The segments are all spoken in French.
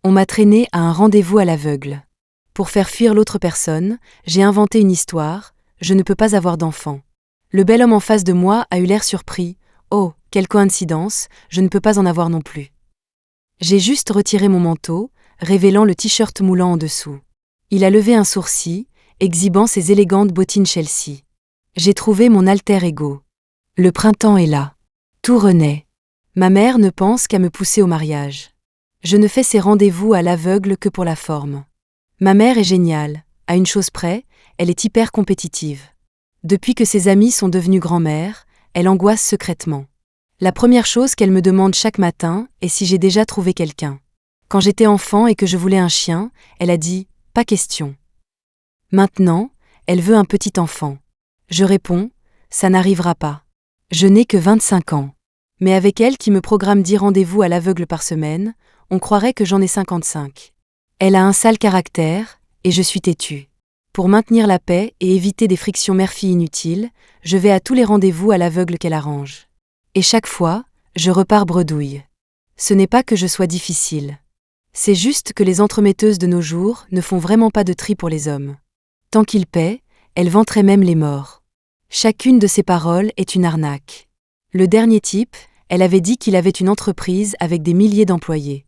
On m'a traîné à un rendez-vous à l'aveugle. Pour faire fuir l'autre personne, j'ai inventé une histoire, je ne peux pas avoir d'enfant. Le bel homme en face de moi a eu l'air surpris. Oh, quelle coïncidence, je ne peux pas en avoir non plus. J'ai juste retiré mon manteau, révélant le t-shirt moulant en dessous. Il a levé un sourcil, exhibant ses élégantes bottines Chelsea. J'ai trouvé mon alter ego. Le printemps est là. Tout renaît. Ma mère ne pense qu'à me pousser au mariage. Je ne fais ces rendez-vous à l'aveugle que pour la forme. Ma mère est géniale, à une chose près, elle est hyper compétitive. Depuis que ses amies sont devenues grand-mères, elle angoisse secrètement. La première chose qu'elle me demande chaque matin est si j'ai déjà trouvé quelqu'un. Quand j'étais enfant et que je voulais un chien, elle a dit « pas question ». Maintenant, elle veut un petit enfant. Je réponds « ça n'arrivera pas. Je n'ai que 25 ans. » Mais avec elle qui me programme 10 rendez-vous à l'aveugle par semaine, on croirait que j'en ai 55. Elle a un sale caractère, et je suis têtue. Pour maintenir la paix et éviter des frictions mère-fille inutiles, je vais à tous les rendez-vous à l'aveugle qu'elle arrange. Et chaque fois, je repars bredouille. Ce n'est pas que je sois difficile. C'est juste que les entremetteuses de nos jours ne font vraiment pas de tri pour les hommes. Tant qu'ils paient, elles vanteraient même les morts. Chacune de ces paroles est une arnaque. Le dernier type, elle avait dit qu'il avait une entreprise avec des milliers d'employés.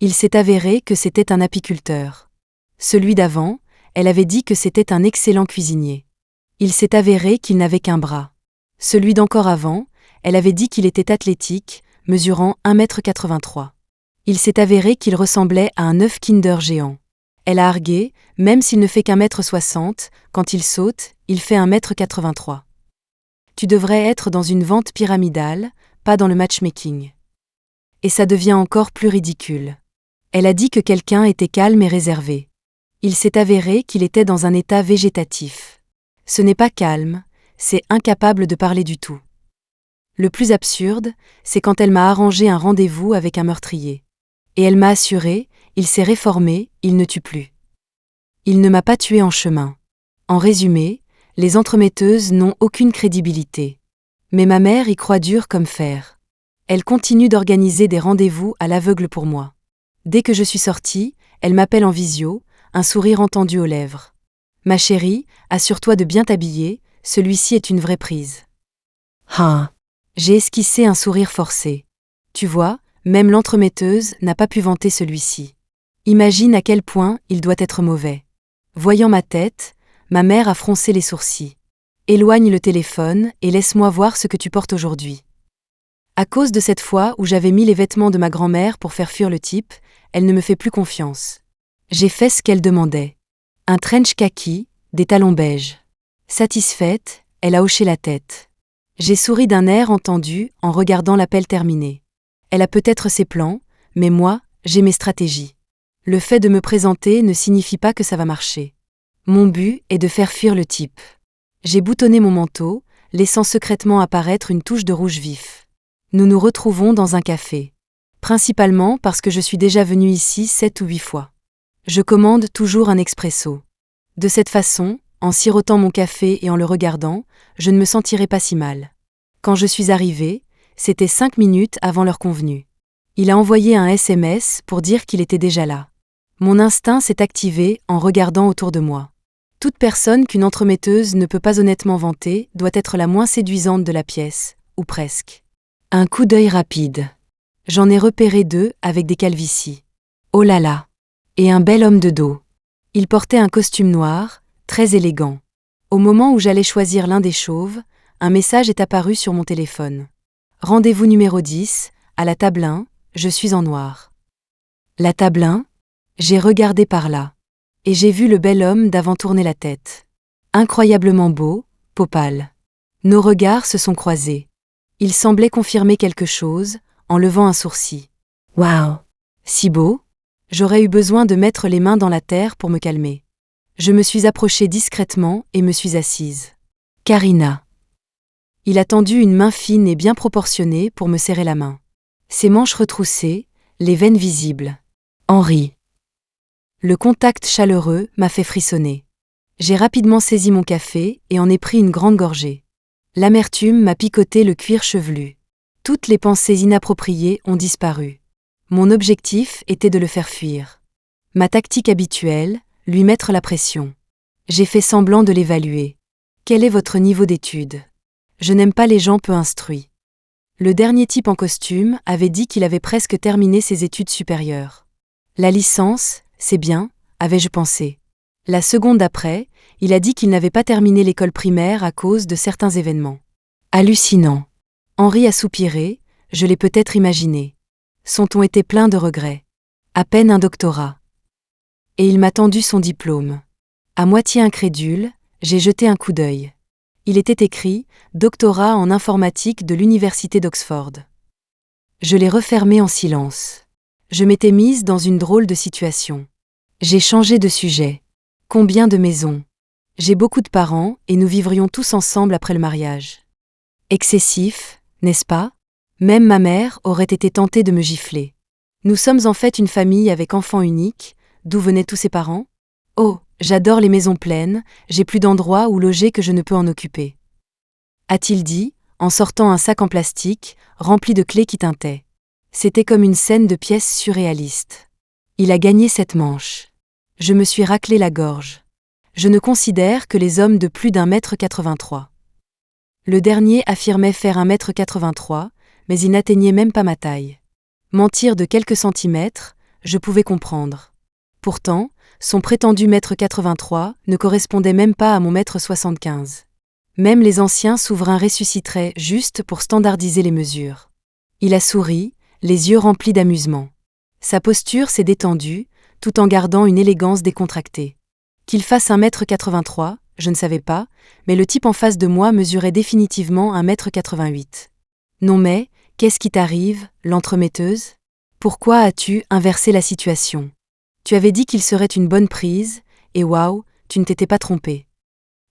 Il s'est avéré que c'était un apiculteur. Celui d'avant, elle avait dit que c'était un excellent cuisinier. Il s'est avéré qu'il n'avait qu'un bras. Celui d'encore avant, elle avait dit qu'il était athlétique, mesurant 1,83 m. Il s'est avéré qu'il ressemblait à un œuf Kinder géant. Elle a argué, même s'il ne fait qu'1,60 m, quand il saute, il fait 1,83 m. Tu devrais être dans une vente pyramidale, pas dans le matchmaking. Et ça devient encore plus ridicule. Elle a dit que quelqu'un était calme et réservé. Il s'est avéré qu'il était dans un état végétatif. Ce n'est pas calme, c'est incapable de parler du tout. Le plus absurde, c'est quand elle m'a arrangé un rendez-vous avec un meurtrier. Et elle m'a assuré, il s'est réformé, il ne tue plus. Il ne m'a pas tué en chemin. En résumé, les entremetteuses n'ont aucune crédibilité. Mais ma mère y croit dur comme fer. Elle continue d'organiser des rendez-vous à l'aveugle pour moi. Dès que je suis sortie, elle m'appelle en visio, un sourire entendu aux lèvres. Ma chérie, assure-toi de bien t'habiller, celui-ci est une vraie prise. Ah. J'ai esquissé un sourire forcé. Tu vois, même l'entremetteuse n'a pas pu vanter celui-ci. Imagine à quel point il doit être mauvais. Voyant ma tête, ma mère a froncé les sourcils. Éloigne le téléphone et laisse-moi voir ce que tu portes aujourd'hui. À cause de cette fois où j'avais mis les vêtements de ma grand-mère pour faire fuir le type, elle ne me fait plus confiance. J'ai fait ce qu'elle demandait. Un trench kaki, des talons beiges. Satisfaite, elle a hoché la tête. J'ai souri d'un air entendu en regardant l'appel terminé. Elle a peut-être ses plans, mais moi, j'ai mes stratégies. Le fait de me présenter ne signifie pas que ça va marcher. Mon but est de faire fuir le type. J'ai boutonné mon manteau, laissant secrètement apparaître une touche de rouge vif. Nous nous retrouvons dans un café. Principalement parce que je suis déjà venue ici 7 ou 8 fois. Je commande toujours un expresso. De cette façon, en sirotant mon café et en le regardant, je ne me sentirai pas si mal. Quand je suis arrivée, c'était 5 minutes avant l'heure convenue. Il a envoyé un SMS pour dire qu'il était déjà là. Mon instinct s'est activé en regardant autour de moi. Toute personne qu'une entremetteuse ne peut pas honnêtement vanter doit être la moins séduisante de la pièce, ou presque. Un coup d'œil rapide. J'en ai repéré 2 avec des calvities. Oh là là! Et un bel homme de dos. Il portait un costume noir, très élégant. Au moment où j'allais choisir l'un des chauves, un message est apparu sur mon téléphone. Rendez-vous numéro 10, à la table 1, je suis en noir. La table 1? J'ai regardé par là. Et j'ai vu le bel homme d'avant tourner la tête. Incroyablement beau, peau pâle. Nos regards se sont croisés. Il semblait confirmer quelque chose, en levant un sourcil. Waouh! Si beau? J'aurais eu besoin de mettre les mains dans la terre pour me calmer. Je me suis approchée discrètement et me suis assise. Karina. Il a tendu une main fine et bien proportionnée pour me serrer la main. Ses manches retroussées, les veines visibles. Henri. Le contact chaleureux m'a fait frissonner. J'ai rapidement saisi mon café et en ai pris une grande gorgée. L'amertume m'a picoté le cuir chevelu. Toutes les pensées inappropriées ont disparu. Mon objectif était de le faire fuir. Ma tactique habituelle, lui mettre la pression. J'ai fait semblant de l'évaluer. Quel est votre niveau d'études? Je n'aime pas les gens peu instruits. Le dernier type en costume avait dit qu'il avait presque terminé ses études supérieures. La licence, c'est bien, avais-je pensé. La seconde d'après, il a dit qu'il n'avait pas terminé l'école primaire à cause de certains événements. Hallucinant. Henri a soupiré, je l'ai peut-être imaginé. Son ton était plein de regrets. À peine un doctorat. Et il m'a tendu son diplôme. À moitié incrédule, j'ai jeté un coup d'œil. Il était écrit « Doctorat en informatique de l'Université d'Oxford ». Je l'ai refermé en silence. Je m'étais mise dans une drôle de situation. J'ai changé de sujet. Combien de maisons? J'ai beaucoup de parents et nous vivrions tous ensemble après le mariage. Excessif, n'est-ce pas? Même ma mère aurait été tentée de me gifler. Nous sommes en fait une famille avec enfant unique. D'où venaient tous ses parents? Oh, j'adore les maisons pleines, j'ai plus d'endroits où loger que je ne peux en occuper. A-t-il dit, en sortant un sac en plastique, rempli de clés qui tintaient. C'était comme une scène de pièce surréaliste. Il a gagné cette manche. Je me suis raclé la gorge. Je ne considère que les hommes de plus d'1,83 m. Le dernier affirmait faire 1,83 m, mais il n'atteignait même pas ma taille. Mentir de quelques centimètres, je pouvais comprendre. Pourtant, son prétendu 1,83 m ne correspondait même pas à mon 1,75 m. Même les anciens souverains ressusciteraient juste pour standardiser les mesures. Il a souri, les yeux remplis d'amusement. Sa posture s'est détendue, tout en gardant une élégance décontractée. Qu'il fasse 1,83 m, je ne savais pas, mais le type en face de moi mesurait définitivement 1,88 m. Non mais, qu'est-ce qui t'arrive, l'entremetteuse? Pourquoi as-tu inversé la situation? Tu avais dit qu'il serait une bonne prise, et waouh, tu ne t'étais pas trompé.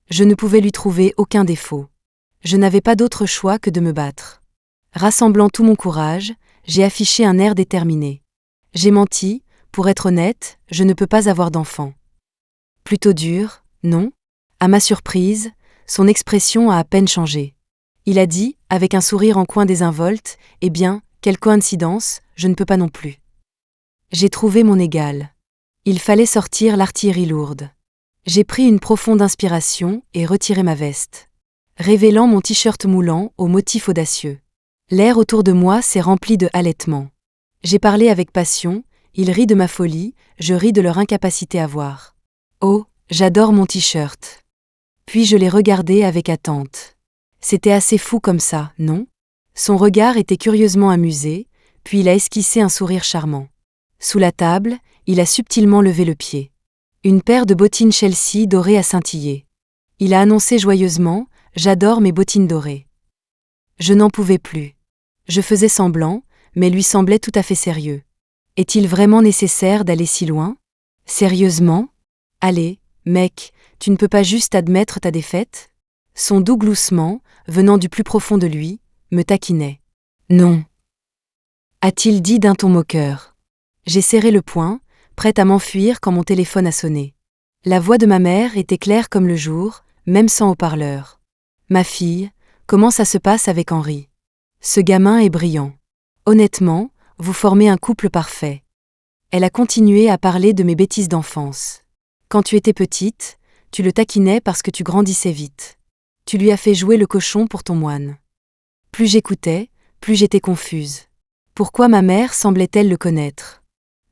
Je ne pouvais lui trouver aucun défaut. Je n'avais pas d'autre choix que de me battre. Rassemblant tout mon courage, j'ai affiché un air déterminé. J'ai menti, pour être honnête, je ne peux pas avoir d'enfant. Plutôt dur, non? À ma surprise, son expression a à peine changé. Il a dit, avec un sourire en coin désinvolte, « Eh bien, quelle coïncidence, je ne peux pas non plus. » J'ai trouvé mon égal. Il fallait sortir l'artillerie lourde. J'ai pris une profonde inspiration et retiré ma veste, révélant mon t-shirt moulant au motif audacieux. L'air autour de moi s'est rempli de halètements. J'ai parlé avec passion, ils rient de ma folie, je ris de leur incapacité à voir. Oh, j'adore mon t-shirt. Puis je l'ai regardé avec attente. C'était assez fou comme ça, non? Son regard était curieusement amusé, puis il a esquissé un sourire charmant. Sous la table, il a subtilement levé le pied. Une paire de bottines Chelsea dorées a scintillé. Il a annoncé joyeusement « J'adore mes bottines dorées ». Je n'en pouvais plus. Je faisais semblant, mais lui semblait tout à fait sérieux. Est-il vraiment nécessaire d'aller si loin? Sérieusement? Allez, mec, tu ne peux pas juste admettre ta défaite? Son doux gloussement, venant du plus profond de lui, me taquinait. Non. A-t-il dit d'un ton moqueur. J'ai serré le poing, prête à m'enfuir quand mon téléphone a sonné. La voix de ma mère était claire comme le jour, même sans haut-parleur. Ma fille, comment ça se passe avec Henri? Ce gamin est brillant. Honnêtement, vous formez un couple parfait. Elle a continué à parler de mes bêtises d'enfance. Quand tu étais petite, tu le taquinais parce que tu grandissais vite. Tu lui as fait jouer le cochon pour ton moine. Plus j'écoutais, plus j'étais confuse. Pourquoi ma mère semblait-elle le connaître?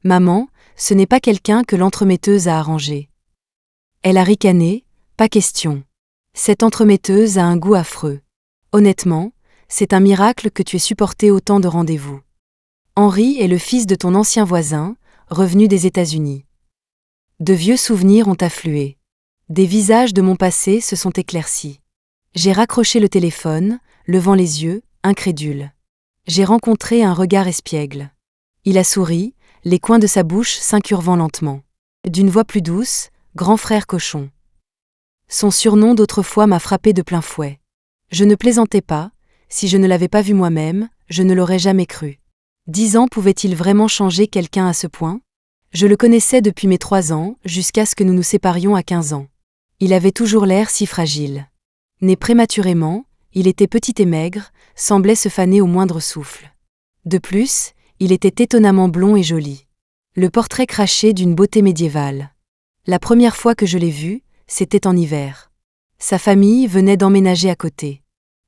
Maman, ce n'est pas quelqu'un que l'entremetteuse a arrangé. Elle a ricané, pas question. Cette entremetteuse a un goût affreux. Honnêtement, c'est un miracle que tu aies supporté autant de rendez-vous. Henri est le fils de ton ancien voisin, revenu des États-Unis. De vieux souvenirs ont afflué. Des visages de mon passé se sont éclaircis. J'ai raccroché le téléphone, levant les yeux, incrédule. J'ai rencontré un regard espiègle. Il a souri, les coins de sa bouche s'incurvant lentement. D'une voix plus douce, grand frère cochon. Son surnom d'autrefois m'a frappé de plein fouet. Je ne plaisantais pas, si je ne l'avais pas vu moi-même, je ne l'aurais jamais cru. 10 ans pouvaient-ils vraiment changer quelqu'un à ce point? Je le connaissais depuis mes 3 ans, jusqu'à ce que nous nous séparions à 15 ans. Il avait toujours l'air si fragile. Né prématurément, il était petit et maigre, semblait se faner au moindre souffle. De plus, Il était étonnamment blond et joli. Le portrait crachait d'une beauté médiévale. La première fois que je l'ai vu, c'était en hiver. Sa famille venait d'emménager à côté.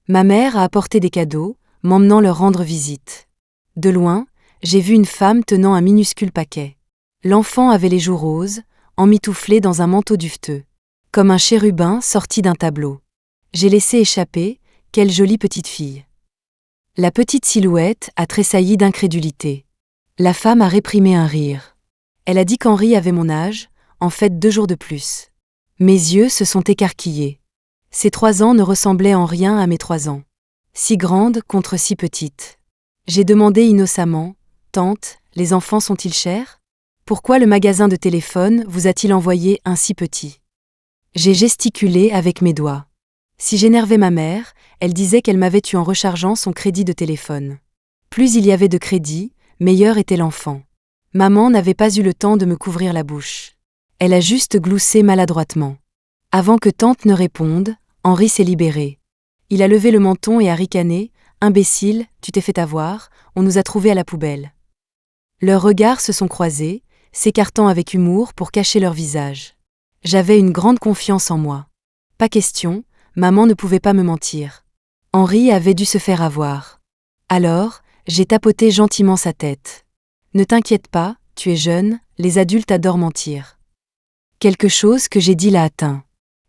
Ma mère a apporté des cadeaux, m'emmenant leur rendre visite. De loin, j'ai vu une femme tenant un minuscule paquet. L'enfant avait les joues roses, emmitouflé dans un manteau duveteux, comme un chérubin sorti d'un tableau. J'ai laissé échapper « Quelle jolie petite fille !» La petite silhouette a tressailli d'incrédulité. La femme a réprimé un rire. Elle a dit qu'Henri avait mon âge, en fait 2 jours de plus. Mes yeux se sont écarquillés. Ces 3 ans ne ressemblaient en rien à mes 3 ans. Si grande contre si petite. J'ai demandé innocemment « Tante, les enfants sont-ils chers ? Pourquoi le magasin de téléphone vous a-t-il envoyé un si petit ?» J'ai gesticulé avec mes doigts. Si j'énervais ma mère, elle disait qu'elle m'avait eu en rechargeant son crédit de téléphone. Plus il y avait de crédit, meilleur était l'enfant. Maman n'avait pas eu le temps de me couvrir la bouche. Elle a juste gloussé maladroitement. Avant que tante ne réponde, Henri s'est libéré. Il a levé le menton et a ricané « Imbécile, tu t'es fait avoir, on nous a trouvés à la poubelle. » Leurs regards se sont croisés, s'écartant avec humour pour cacher leur visage. J'avais une grande confiance en moi. Pas question, maman ne pouvait pas me mentir. Henri avait dû se faire avoir. Alors, j'ai tapoté gentiment sa tête. Ne t'inquiète pas, tu es jeune, les adultes adorent mentir. Quelque chose que j'ai dit l'a atteint.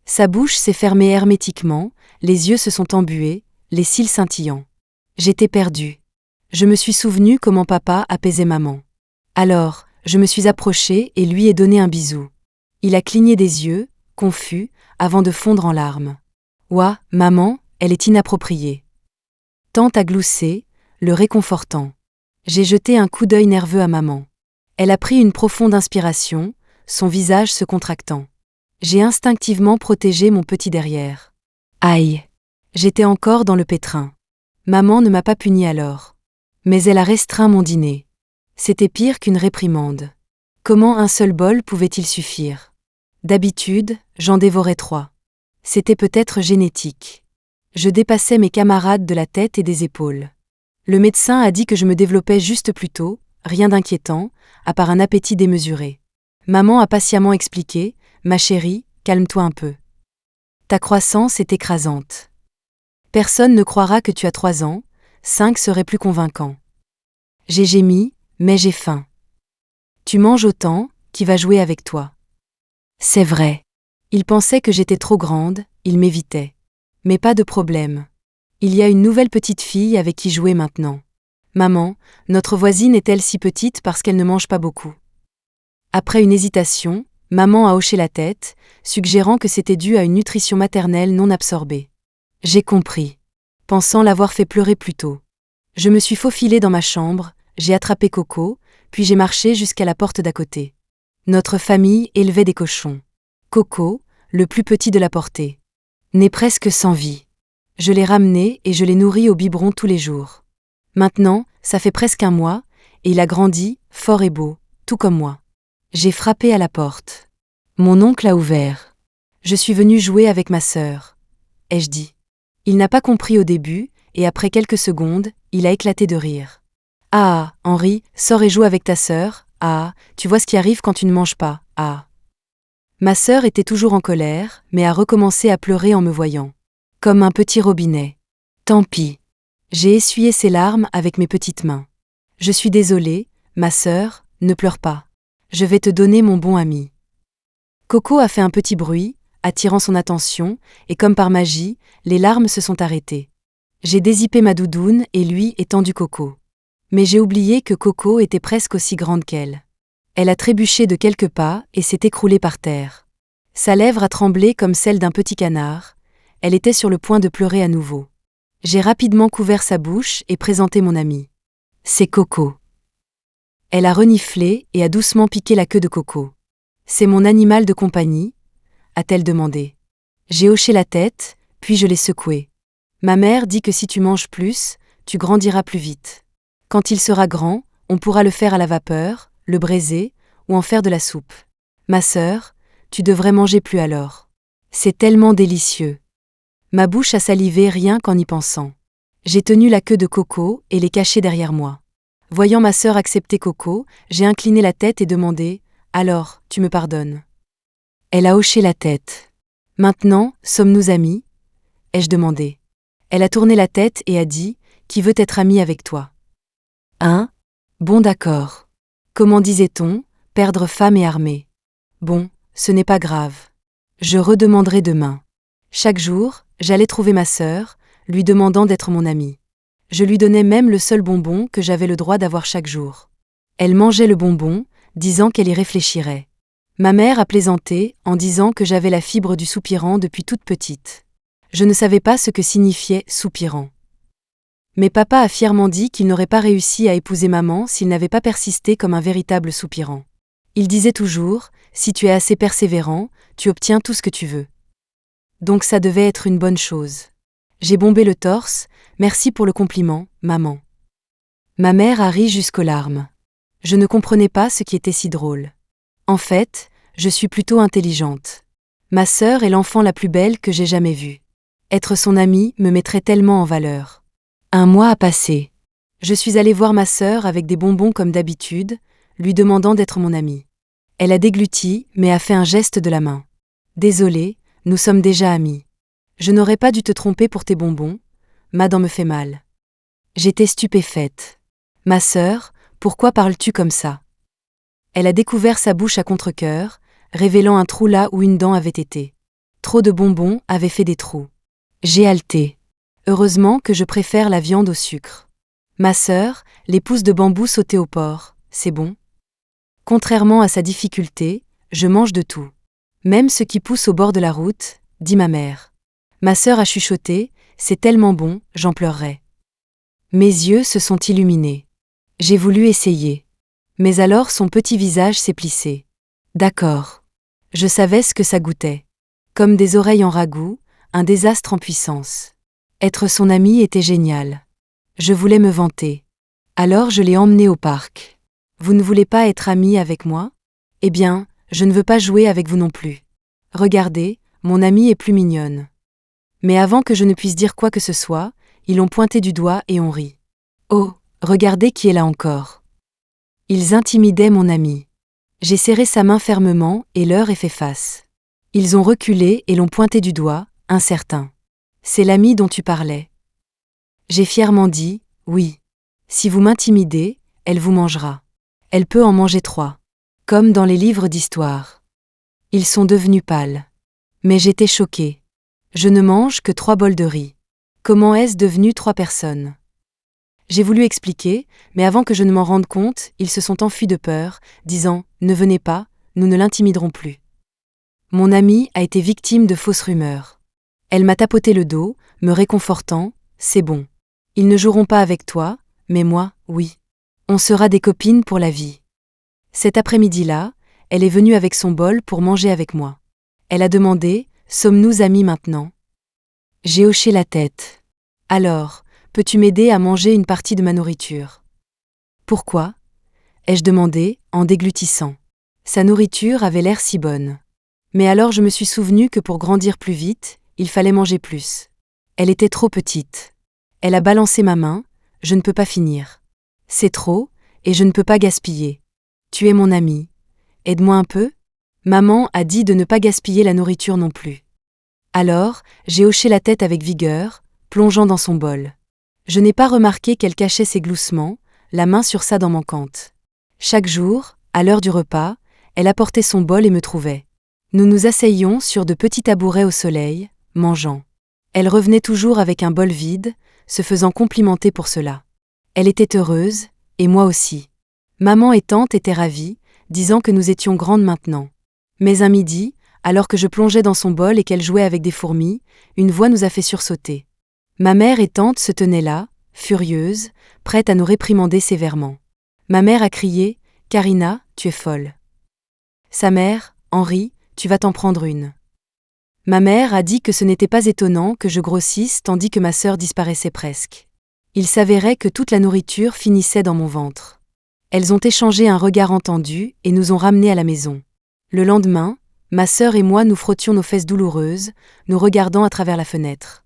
Sa bouche s'est fermée hermétiquement, les yeux se sont embués, les cils scintillants. J'étais perdue. Je me suis souvenu comment papa apaisait maman. Alors, je me suis approchée et lui ai donné un bisou. Il a cligné des yeux, confus, avant de fondre en larmes. Ouah, maman, elle est inappropriée. Tante a gloussé, le réconfortant. J'ai jeté un coup d'œil nerveux à maman. Elle a pris une profonde inspiration, son visage se contractant. J'ai instinctivement protégé mon petit derrière. Aïe! J'étais encore dans le pétrin. Maman ne m'a pas puni alors. Mais elle a restreint mon dîner. C'était pire qu'une réprimande. Comment un seul bol pouvait-il suffire ? D'habitude, j'en dévorais 3. C'était peut-être génétique. Je dépassais mes camarades de la tête et des épaules. Le médecin a dit que je me développais juste plus tôt, rien d'inquiétant, à part un appétit démesuré. Maman a patiemment expliqué « Ma chérie, calme-toi un peu. Ta croissance est écrasante. Personne ne croira que tu as 3 ans, 5 serait plus convaincant. » J'ai gémi, mais j'ai faim. Tu manges autant, qui va jouer avec toi ? C'est vrai. Il pensait que j'étais trop grande, il m'évitait. Mais pas de problème. Il y a une nouvelle petite fille avec qui jouer maintenant. Maman, notre voisine est-elle si petite parce qu'elle ne mange pas beaucoup ? Après une hésitation, maman a hoché la tête, suggérant que c'était dû à une nutrition maternelle non absorbée. J'ai compris, pensant l'avoir fait pleurer plus tôt. Je me suis faufilée dans ma chambre, j'ai attrapé Coco, puis j'ai marché jusqu'à la porte d'à côté. Notre famille élevait des cochons. Coco, le plus petit de la portée, né presque sans vie. Je l'ai ramené et je l'ai nourri au biberon tous les jours. Maintenant, ça fait presque 1 mois, et il a grandi, fort et beau, tout comme moi. J'ai frappé à la porte. Mon oncle a ouvert. Je suis venue jouer avec ma sœur, ai-je dit. Il n'a pas compris au début, et après quelques secondes, il a éclaté de rire. Ah, Henri, sors et joue avec ta sœur. Ah, tu vois ce qui arrive quand tu ne manges pas. Ah. Ma sœur était toujours en colère, mais a recommencé à pleurer en me voyant. Comme un petit robinet. Tant pis. J'ai essuyé ses larmes avec mes petites mains. Je suis désolée, ma sœur, ne pleure pas. Je vais te donner mon bon ami. Coco a fait un petit bruit, attirant son attention, et comme par magie, les larmes se sont arrêtées. J'ai dézippé ma doudoune et lui étendu Coco. Mais j'ai oublié que Coco était presque aussi grande qu'elle. Elle a trébuché de quelques pas et s'est écroulée par terre. Sa lèvre a tremblé comme celle d'un petit canard. Elle était sur le point de pleurer à nouveau. J'ai rapidement couvert sa bouche et présenté mon amie. C'est Coco. Elle a reniflé et a doucement piqué la queue de Coco. C'est mon animal de compagnie ? A-t-elle demandé. J'ai hoché la tête, puis je l'ai secoué. Ma mère dit que si tu manges plus, tu grandiras plus vite. Quand il sera grand, on pourra le faire à la vapeur, le braiser, ou en faire de la soupe. Ma sœur, tu devrais manger plus alors. C'est tellement délicieux. Ma bouche a salivé rien qu'en y pensant. J'ai tenu la queue de Coco et l'ai cachée derrière moi. Voyant ma sœur accepter Coco, j'ai incliné la tête et demandé « Alors, tu me pardonnes ?» Elle a hoché la tête. « Maintenant, sommes-nous amis ?» ai-je demandé. Elle a tourné la tête et a dit « Qui veut être ami avec toi ?» Hein ? Bon d'accord. Comment disait-on ? Perdre femme et armée. Bon, ce n'est pas grave. Je redemanderai demain. Chaque jour, j'allais trouver ma sœur, lui demandant d'être mon amie. Je lui donnais même le seul bonbon que j'avais le droit d'avoir chaque jour. Elle mangeait le bonbon, disant qu'elle y réfléchirait. Ma mère a plaisanté en disant que j'avais la fibre du soupirant depuis toute petite. Je ne savais pas ce que signifiait soupirant. Mais papa a fièrement dit qu'il n'aurait pas réussi à épouser maman s'il n'avait pas persisté comme un véritable soupirant. Il disait toujours « Si tu es assez persévérant, tu obtiens tout ce que tu veux ». Donc ça devait être une bonne chose. J'ai bombé le torse, merci pour le compliment, maman. Ma mère a ri jusqu'aux larmes. Je ne comprenais pas ce qui était si drôle. En fait, je suis plutôt intelligente. Ma sœur est l'enfant la plus belle que j'ai jamais vue. Être son amie me mettrait tellement en valeur. Un mois a passé. Je suis allée voir ma sœur avec des bonbons comme d'habitude, lui demandant d'être mon amie. Elle a dégluti, mais a fait un geste de la main. Désolée, nous sommes déjà amis. Je n'aurais pas dû te tromper pour tes bonbons, ma dent me fait mal. J'étais stupéfaite. Ma sœur, pourquoi parles-tu comme ça ? Elle a découvert sa bouche à contre-cœur, révélant un trou là où une dent avait été. Trop de bonbons avaient fait des trous. J'ai haleté. Heureusement que je préfère la viande au sucre. Ma sœur, les pousses de bambou sautées au porc, c'est bon ? Contrairement à sa difficulté, je mange de tout. Même ce qui pousse au bord de la route, dit ma mère. Ma sœur a chuchoté, c'est tellement bon, j'en pleurerais. Mes yeux se sont illuminés. J'ai voulu essayer. Mais alors son petit visage s'est plissé. D'accord. Je savais ce que ça goûtait. Comme des oreilles en ragoût, un désastre en puissance. Être son amie était génial. Je voulais me vanter. Alors je l'ai emmené au parc. Vous ne voulez pas être amie avec moi ? Eh bien, je ne veux pas jouer avec vous non plus. Regardez, mon amie est plus mignonne. Mais avant que je ne puisse dire quoi que ce soit, ils l'ont pointé du doigt et ont ri. Oh, regardez qui est là encore. Ils intimidaient mon amie. J'ai serré sa main fermement et leur ai fait face. Ils ont reculé et l'ont pointé du doigt, incertain. C'est l'amie dont tu parlais. J'ai fièrement dit, oui. Si vous m'intimidez, elle vous mangera. Elle peut en manger 3. Comme dans les livres d'histoire. Ils sont devenus pâles. Mais j'étais choquée. Je ne mange que 3 bols de riz. Comment est-ce devenu 3 personnes ? J'ai voulu expliquer, mais avant que je ne m'en rende compte, ils se sont enfuis de peur, disant « Ne venez pas, nous ne l'intimiderons plus ». Mon amie a été victime de fausses rumeurs. Elle m'a tapoté le dos, me réconfortant « C'est bon. Ils ne joueront pas avec toi, mais moi, oui. On sera des copines pour la vie. » Cet après-midi-là, elle est venue avec son bol pour manger avec moi. Elle a demandé « Sommes-nous amis maintenant ?» J'ai hoché la tête. « Alors, peux-tu m'aider à manger une partie de ma nourriture ?»« Pourquoi ?» ai-je demandé, en déglutissant. Sa nourriture avait l'air si bonne. Mais alors je me suis souvenu que pour grandir plus vite, il fallait manger plus. Elle était trop petite. Elle a balancé ma main, « Je ne peux pas finir. C'est trop, et je ne peux pas gaspiller. Tu es mon ami. Aide-moi un peu ?» Maman a dit de ne pas gaspiller la nourriture non plus. Alors, j'ai hoché la tête avec vigueur, plongeant dans son bol. Je n'ai pas remarqué qu'elle cachait ses gloussements, la main sur sa dent manquante. Chaque jour, à l'heure du repas, elle apportait son bol et me trouvait. Nous nous asseyions sur de petits tabourets au soleil, mangeant. Elle revenait toujours avec un bol vide, se faisant complimenter pour cela. Elle était heureuse, et moi aussi. Maman et tante étaient ravies, disant que nous étions grandes maintenant. Mais un midi, alors que je plongeais dans son bol et qu'elle jouait avec des fourmis, une voix nous a fait sursauter. Ma mère et tante se tenaient là, furieuses, prêtes à nous réprimander sévèrement. Ma mère a crié « Karina, tu es folle ». Sa mère, Henri, tu vas t'en prendre une. Ma mère a dit que ce n'était pas étonnant que je grossisse tandis que ma sœur disparaissait presque. Il s'avérait que toute la nourriture finissait dans mon ventre. Elles ont échangé un regard entendu et nous ont ramenés à la maison. Le lendemain, ma sœur et moi nous frottions nos fesses douloureuses, nous regardant à travers la fenêtre.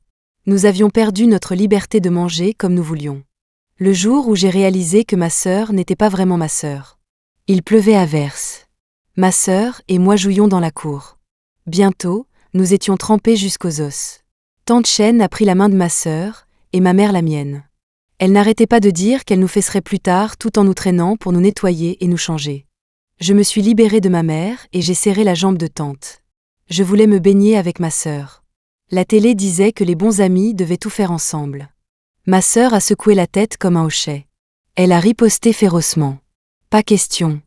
Nous avions perdu notre liberté de manger comme nous voulions. Le jour où j'ai réalisé que ma sœur n'était pas vraiment ma sœur. Il pleuvait à verse. Ma sœur et moi jouions dans la cour. Bientôt, nous étions trempés jusqu'aux os. Tante Chen a pris la main de ma sœur, et ma mère la mienne. Elle n'arrêtait pas de dire qu'elle nous fesserait plus tard tout en nous traînant pour nous nettoyer et nous changer. Je me suis libérée de ma mère et j'ai serré la jambe de tante. Je voulais me baigner avec ma sœur. La télé disait que les bons amis devaient tout faire ensemble. Ma sœur a secoué la tête comme un hochet. Elle a riposté férocement. Pas question.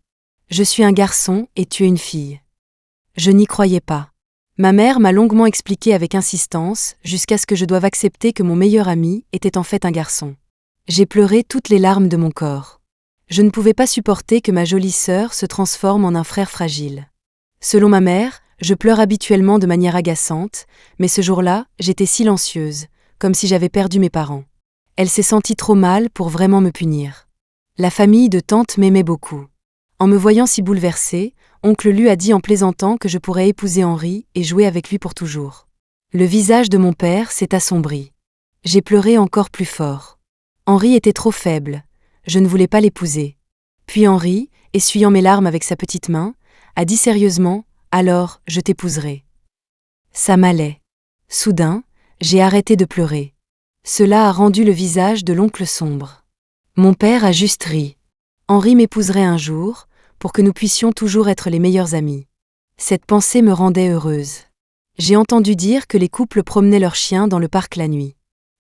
Je suis un garçon et tu es une fille. Je n'y croyais pas. Ma mère m'a longuement expliqué avec insistance, jusqu'à ce que je doive accepter que mon meilleur ami était en fait un garçon. J'ai pleuré toutes les larmes de mon corps. Je ne pouvais pas supporter que ma jolie sœur se transforme en un frère fragile. Selon ma mère, je pleure habituellement de manière agaçante, mais ce jour-là, j'étais silencieuse, comme si j'avais perdu mes parents. Elle s'est sentie trop mal pour vraiment me punir. La famille de tante m'aimait beaucoup. En me voyant si bouleversée, oncle Lu a dit en plaisantant que je pourrais épouser Henri et jouer avec lui pour toujours. Le visage de mon père s'est assombri. J'ai pleuré encore plus fort. Henri était trop faible. Je ne voulais pas l'épouser. Puis Henri, essuyant mes larmes avec sa petite main, a dit sérieusement « Alors, je t'épouserai ». Ça m'allait. Soudain, j'ai arrêté de pleurer. Cela a rendu le visage de l'oncle sombre. Mon père a juste ri. Henri m'épouserait un jour, pour que nous puissions toujours être les meilleurs amis. Cette pensée me rendait heureuse. J'ai entendu dire que les couples promenaient leurs chiens dans le parc la nuit.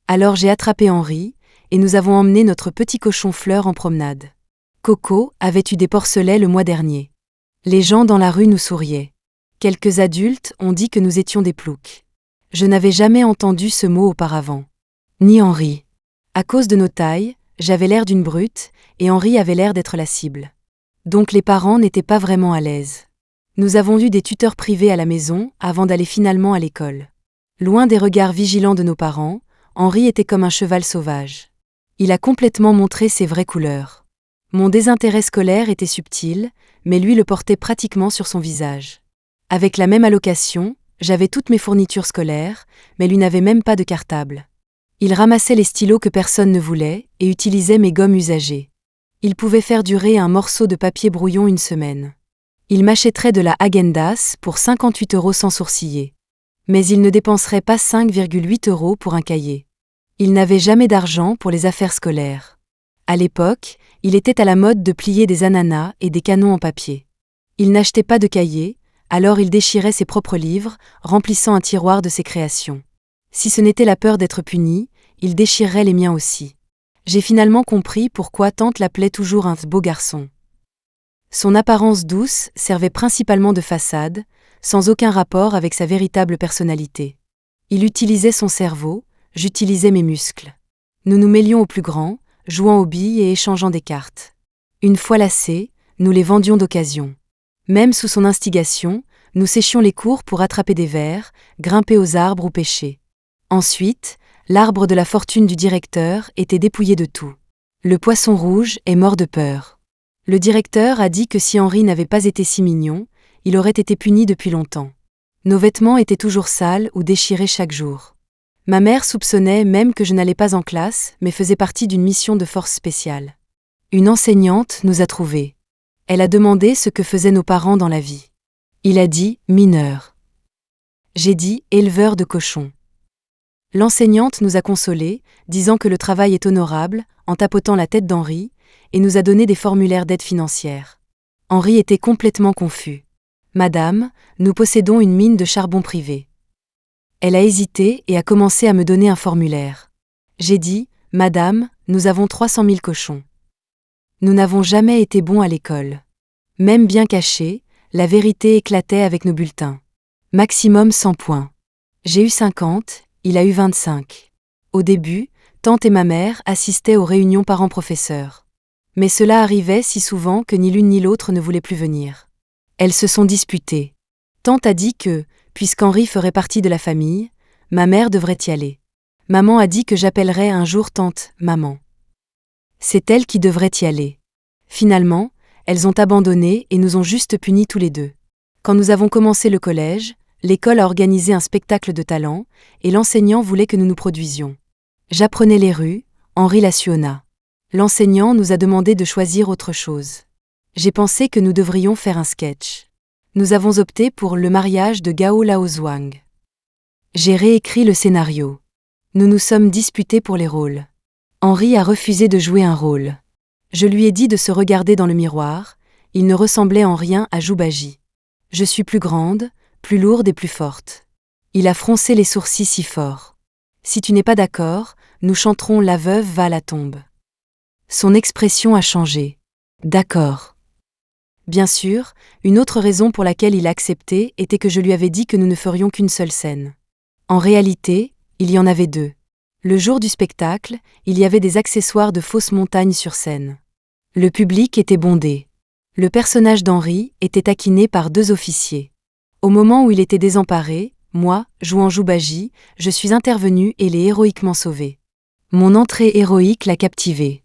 Alors j'ai attrapé Henri, et nous avons emmené notre petit cochon Fleur en promenade. Coco avait eu des porcelets le mois dernier. Les gens dans la rue nous souriaient. Quelques adultes ont dit que nous étions des ploucs. Je n'avais jamais entendu ce mot auparavant. Ni Henri. À cause de nos tailles, j'avais l'air d'une brute, et Henri avait l'air d'être la cible. Donc les parents n'étaient pas vraiment à l'aise. Nous avons eu des tuteurs privés à la maison avant d'aller finalement à l'école. Loin des regards vigilants de nos parents, Henri était comme un cheval sauvage. Il a complètement montré ses vraies couleurs. Mon désintérêt scolaire était subtil, mais lui le portait pratiquement sur son visage. Avec la même allocation, j'avais toutes mes fournitures scolaires, mais lui n'avait même pas de cartable. Il ramassait les stylos que personne ne voulait et utilisait mes gommes usagées. Il pouvait faire durer un morceau de papier brouillon une semaine. Il m'achèterait de la Häagen-Dazs pour 58 € sans sourciller. Mais il ne dépenserait pas 5,8 € pour un cahier. Il n'avait jamais d'argent pour les affaires scolaires. À l'époque, il était à la mode de plier des ananas et des canons en papier. Il n'achetait pas de cahier, alors il déchirait ses propres livres, remplissant un tiroir de ses créations. Si ce n'était la peur d'être puni, il déchirerait les miens aussi. J'ai finalement compris pourquoi tante l'appelait toujours un beau garçon. Son apparence douce servait principalement de façade, sans aucun rapport avec sa véritable personnalité. Il utilisait son cerveau, j'utilisais mes muscles. Nous nous mêlions au plus grand, jouant aux billes et échangeant des cartes. Une fois lassés, nous les vendions d'occasion. Même sous son instigation, nous séchions les cours pour attraper des vers, grimper aux arbres ou pêcher. Ensuite, l'arbre de la fortune du directeur était dépouillé de tout. Le poisson rouge est mort de peur. Le directeur a dit que si Henri n'avait pas été si mignon, il aurait été puni depuis longtemps. Nos vêtements étaient toujours sales ou déchirés chaque jour. Ma mère soupçonnait même que je n'allais pas en classe, mais faisais partie d'une mission de force spéciale. Une enseignante nous a trouvés. Elle a demandé ce que faisaient nos parents dans la vie. Il a dit « mineur ». J'ai dit « éleveur de cochons ». L'enseignante nous a consolés, disant que le travail est honorable, en tapotant la tête d'Henri, et nous a donné des formulaires d'aide financière. Henri était complètement confus. « Madame, nous possédons une mine de charbon privée. » Elle a hésité et a commencé à me donner un formulaire. J'ai dit « Madame, nous avons 300 000 cochons. » Nous n'avons jamais été bons à l'école. Même bien cachés, la vérité éclatait avec nos bulletins. Maximum 100 points. J'ai eu 50, il a eu 25. Au début, tante et ma mère assistaient aux réunions parents-professeurs. Mais cela arrivait si souvent que ni l'une ni l'autre ne voulait plus venir. Elles se sont disputées. Tante a dit que, puisqu'Henri ferait partie de la famille, ma mère devrait y aller. Maman a dit que j'appellerais un jour tante « maman ». C'est elle qui devrait y aller. Finalement, elles ont abandonné et nous ont juste punis tous les deux. Quand nous avons commencé le collège, l'école a organisé un spectacle de talent et l'enseignant voulait que nous nous produisions. J'apprenais les rues, Henri la Suona. L'enseignant nous a demandé de choisir autre chose. J'ai pensé que nous devrions faire un sketch. Nous avons opté pour le mariage de Gao Laozhuang. J'ai réécrit le scénario. Nous nous sommes disputés pour les rôles. Henri a refusé de jouer un rôle. Je lui ai dit de se regarder dans le miroir, il ne ressemblait en rien à Joubaji. Je suis plus grande, plus lourde et plus forte. Il a froncé les sourcils si fort. Si tu n'es pas d'accord, nous chanterons La veuve va à la tombe. Son expression a changé. D'accord. Bien sûr, une autre raison pour laquelle il a accepté était que je lui avais dit que nous ne ferions qu'une seule scène. En réalité, il y en avait deux. Le jour du spectacle, il y avait des accessoires de fausses montagnes sur scène. Le public était bondé. Le personnage d'Henri était taquiné par deux officiers. Au moment où il était désemparé, moi, jouant Joubaji, je suis intervenue et l'ai héroïquement sauvé. Mon entrée héroïque l'a captivé.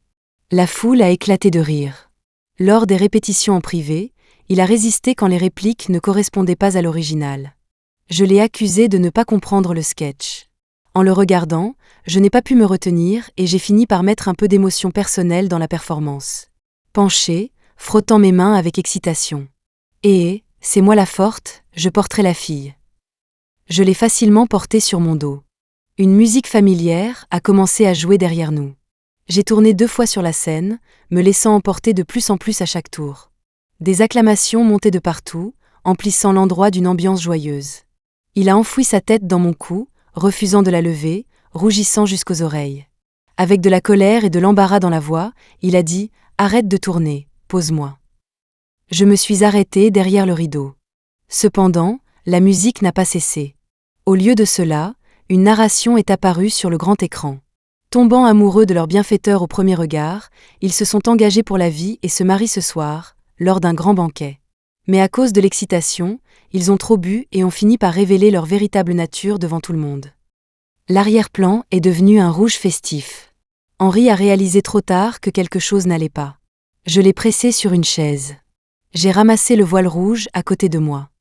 La foule a éclaté de rire. Lors des répétitions en privé, il a résisté quand les répliques ne correspondaient pas à l'original. Je l'ai accusé de ne pas comprendre le sketch. En le regardant, je n'ai pas pu me retenir et j'ai fini par mettre un peu d'émotion personnelle dans la performance. Penché, frottant mes mains avec excitation. Et, c'est moi la forte, je porterai la fille. Je l'ai facilement portée sur mon dos. Une musique familière a commencé à jouer derrière nous. J'ai tourné 2 fois sur la scène, me laissant emporter de plus en plus à chaque tour. Des acclamations montaient de partout, emplissant l'endroit d'une ambiance joyeuse. Il a enfoui sa tête dans mon cou, refusant de la lever, rougissant jusqu'aux oreilles. Avec de la colère et de l'embarras dans la voix, il a dit « Arrête de tourner, pose-moi ». Je me suis arrêtée derrière le rideau. Cependant, la musique n'a pas cessé. Au lieu de cela, une narration est apparue sur le grand écran. Tombant amoureux de leur bienfaiteur au premier regard, ils se sont engagés pour la vie et se marient ce soir, lors d'un grand banquet. Mais à cause de l'excitation, ils ont trop bu et ont fini par révéler leur véritable nature devant tout le monde. L'arrière-plan est devenu un rouge festif. Henri a réalisé trop tard que quelque chose n'allait pas. Je l'ai pressé sur une chaise. J'ai ramassé le voile rouge à côté de moi.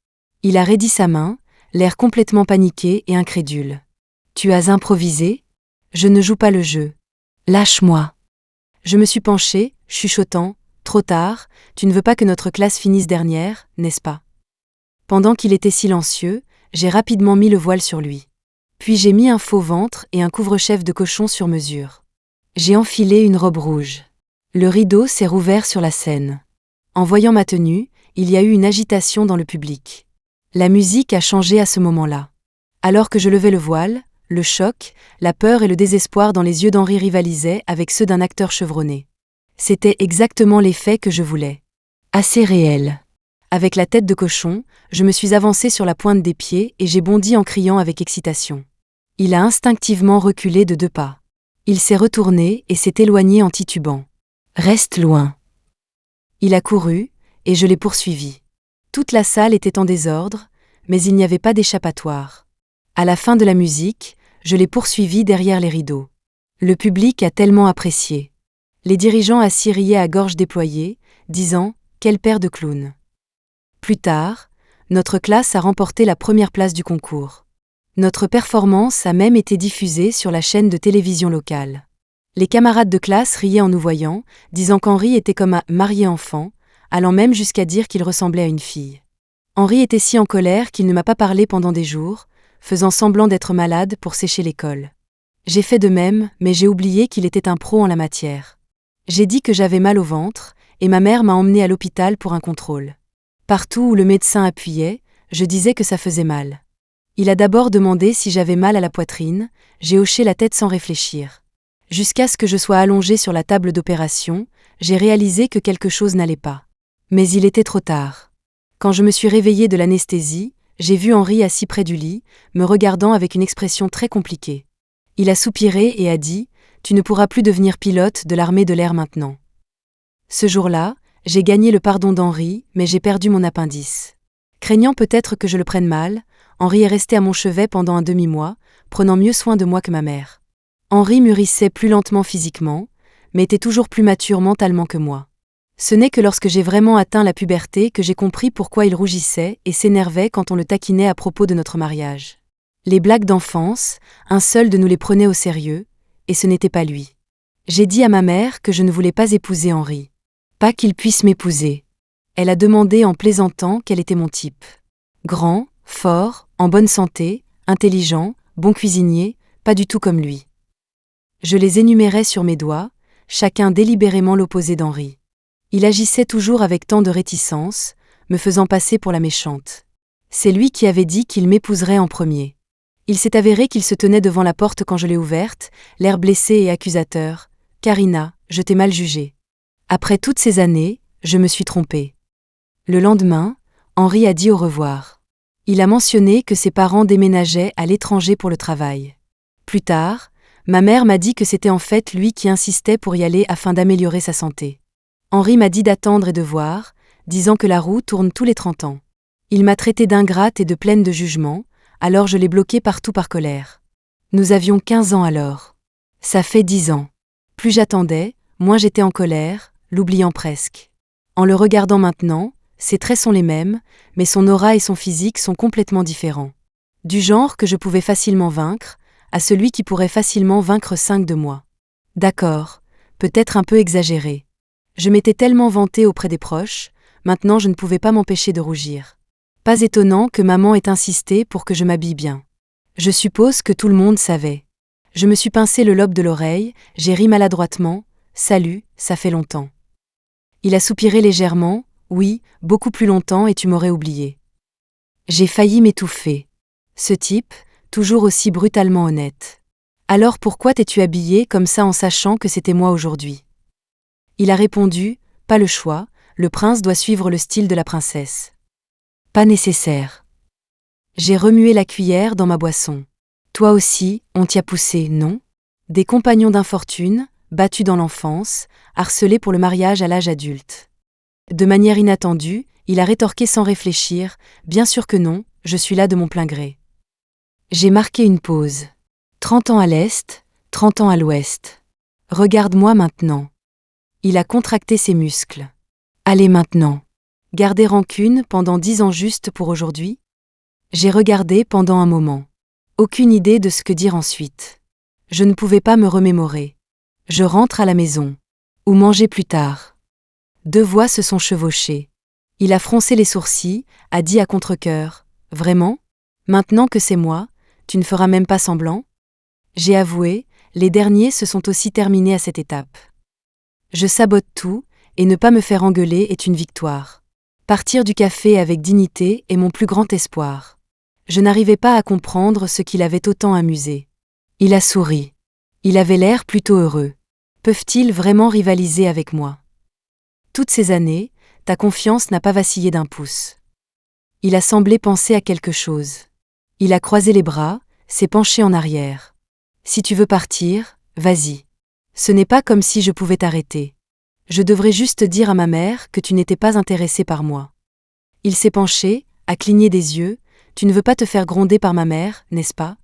Il a raidi sa main, l'air complètement paniqué et incrédule. « Tu as improvisé ? Je ne joue pas le jeu. Lâche-moi. » Je me suis penchée, chuchotant, « Trop tard, tu ne veux pas que notre classe finisse dernière, n'est-ce pas ?» Pendant qu'il était silencieux, j'ai rapidement mis le voile sur lui. Puis j'ai mis un faux ventre et un couvre-chef de cochon sur mesure. J'ai enfilé une robe rouge. Le rideau s'est rouvert sur la scène. En voyant ma tenue, il y a eu une agitation dans le public. La musique a changé à ce moment-là. Alors que je levais le voile, le choc, la peur et le désespoir dans les yeux d'Henri rivalisaient avec ceux d'un acteur chevronné. C'était exactement l'effet que je voulais. Assez réel. Avec la tête de cochon, je me suis avancée sur la pointe des pieds et j'ai bondi en criant avec excitation. Il a instinctivement reculé de 2 pas. Il s'est retourné et s'est éloigné en titubant. « Reste loin !» Il a couru, et je l'ai poursuivi. Toute la salle était en désordre, mais il n'y avait pas d'échappatoire. À la fin de la musique, je l'ai poursuivi derrière les rideaux. Le public a tellement apprécié. Les dirigeants assis riaient à gorge déployée, disant « Quelle paire de clowns !» Plus tard, notre classe a remporté la première place du concours. Notre performance a même été diffusée sur la chaîne de télévision locale. Les camarades de classe riaient en nous voyant, disant qu'Henri était comme un marié-enfant, allant même jusqu'à dire qu'il ressemblait à une fille. Henri était si en colère qu'il ne m'a pas parlé pendant des jours, faisant semblant d'être malade pour sécher l'école. J'ai fait de même, mais j'ai oublié qu'il était un pro en la matière. J'ai dit que j'avais mal au ventre, et ma mère m'a emmenée à l'hôpital pour un contrôle. Partout où le médecin appuyait, je disais que ça faisait mal. Il a d'abord demandé si j'avais mal à la poitrine, j'ai hoché la tête sans réfléchir. Jusqu'à ce que je sois allongée sur la table d'opération, j'ai réalisé que quelque chose n'allait pas. Mais il était trop tard. Quand je me suis réveillée de l'anesthésie, j'ai vu Henri assis près du lit, me regardant avec une expression très compliquée. Il a soupiré et a dit « Tu ne pourras plus devenir pilote de l'armée de l'air maintenant. » Ce jour-là, j'ai gagné le pardon d'Henri, mais j'ai perdu mon appendice. Craignant peut-être que je le prenne mal, Henri est resté à mon chevet pendant un demi-mois, prenant mieux soin de moi que ma mère. Henri mûrissait plus lentement physiquement, mais était toujours plus mature mentalement que moi. Ce n'est que lorsque j'ai vraiment atteint la puberté que j'ai compris pourquoi il rougissait et s'énervait quand on le taquinait à propos de notre mariage. Les blagues d'enfance, un seul de nous les prenait au sérieux, et ce n'était pas lui. J'ai dit à ma mère que je ne voulais pas épouser Henri. Pas qu'il puisse m'épouser. Elle a demandé en plaisantant quel était mon type. Grand, fort, en bonne santé, intelligent, bon cuisinier, pas du tout comme lui. Je les énumérais sur mes doigts, chacun délibérément l'opposé d'Henri. Il agissait toujours avec tant de réticence, me faisant passer pour la méchante. C'est lui qui avait dit qu'il m'épouserait en premier. Il s'est avéré qu'il se tenait devant la porte quand je l'ai ouverte, l'air blessé et accusateur. « Karina, je t'ai mal jugée. Après toutes ces années, je me suis trompée. » Le lendemain, Henri a dit au revoir. Il a mentionné que ses parents déménageaient à l'étranger pour le travail. Plus tard, ma mère m'a dit que c'était en fait lui qui insistait pour y aller afin d'améliorer sa santé. Henri m'a dit d'attendre et de voir, disant que la roue tourne tous les 30 ans. Il m'a traitée d'ingrate et de pleine de jugement, alors je l'ai bloqué partout par colère. Nous avions 15 ans alors. Ça fait 10 ans. Plus j'attendais, moins j'étais en colère, l'oubliant presque. En le regardant maintenant, ses traits sont les mêmes, mais son aura et son physique sont complètement différents. Du genre que je pouvais facilement vaincre, à celui qui pourrait facilement vaincre 5 de moi. D'accord, peut-être un peu exagéré. Je m'étais tellement vantée auprès des proches, maintenant je ne pouvais pas m'empêcher de rougir. Pas étonnant que maman ait insisté pour que je m'habille bien. Je suppose que tout le monde savait. Je me suis pincé le lobe de l'oreille, j'ai ri maladroitement, « Salut, ça fait longtemps. » Il a soupiré légèrement, « Oui, beaucoup plus longtemps et tu m'aurais oublié. » J'ai failli m'étouffer. Ce type, toujours aussi brutalement honnête. Alors pourquoi t'es-tu habillé comme ça en sachant que c'était moi aujourd'hui ? Il a répondu, « Pas le choix, le prince doit suivre le style de la princesse. » Pas nécessaire. J'ai remué la cuillère dans ma boisson. Toi aussi, on t'y a poussé, non ? Des compagnons d'infortune, battus dans l'enfance, harcelés pour le mariage à l'âge adulte. De manière inattendue, il a rétorqué sans réfléchir, « Bien sûr que non, je suis là de mon plein gré. » J'ai marqué une pause. 30 ans à l'est, 30 ans à l'ouest. Regarde-moi maintenant. Il a contracté ses muscles. Allez maintenant. Garder rancune pendant 10 ans juste pour aujourd'hui ? J'ai regardé pendant un moment. Aucune idée de ce que dire ensuite. Je ne pouvais pas me remémorer. Je rentre à la maison. Ou manger plus tard. 2 voix se sont chevauchées. Il a froncé les sourcils, a dit à contre-cœur, « Vraiment ? Maintenant que c'est moi, tu ne feras même pas semblant ?» J'ai avoué, les derniers se sont aussi terminés à cette étape. Je sabote tout, et ne pas me faire engueuler est une victoire. Partir du café avec dignité est mon plus grand espoir. Je n'arrivais pas à comprendre ce qui l'avait autant amusé. Il a souri. Il avait l'air plutôt heureux. Peuvent-ils vraiment rivaliser avec moi ? Toutes ces années, ta confiance n'a pas vacillé d'un pouce. Il a semblé penser à quelque chose. Il a croisé les bras, s'est penché en arrière. Si tu veux partir, vas-y. Ce n'est pas comme si je pouvais t'arrêter. Je devrais juste dire à ma mère que tu n'étais pas intéressé par moi. Il s'est penché, a cligné des yeux. Tu ne veux pas te faire gronder par ma mère, n'est-ce pas ?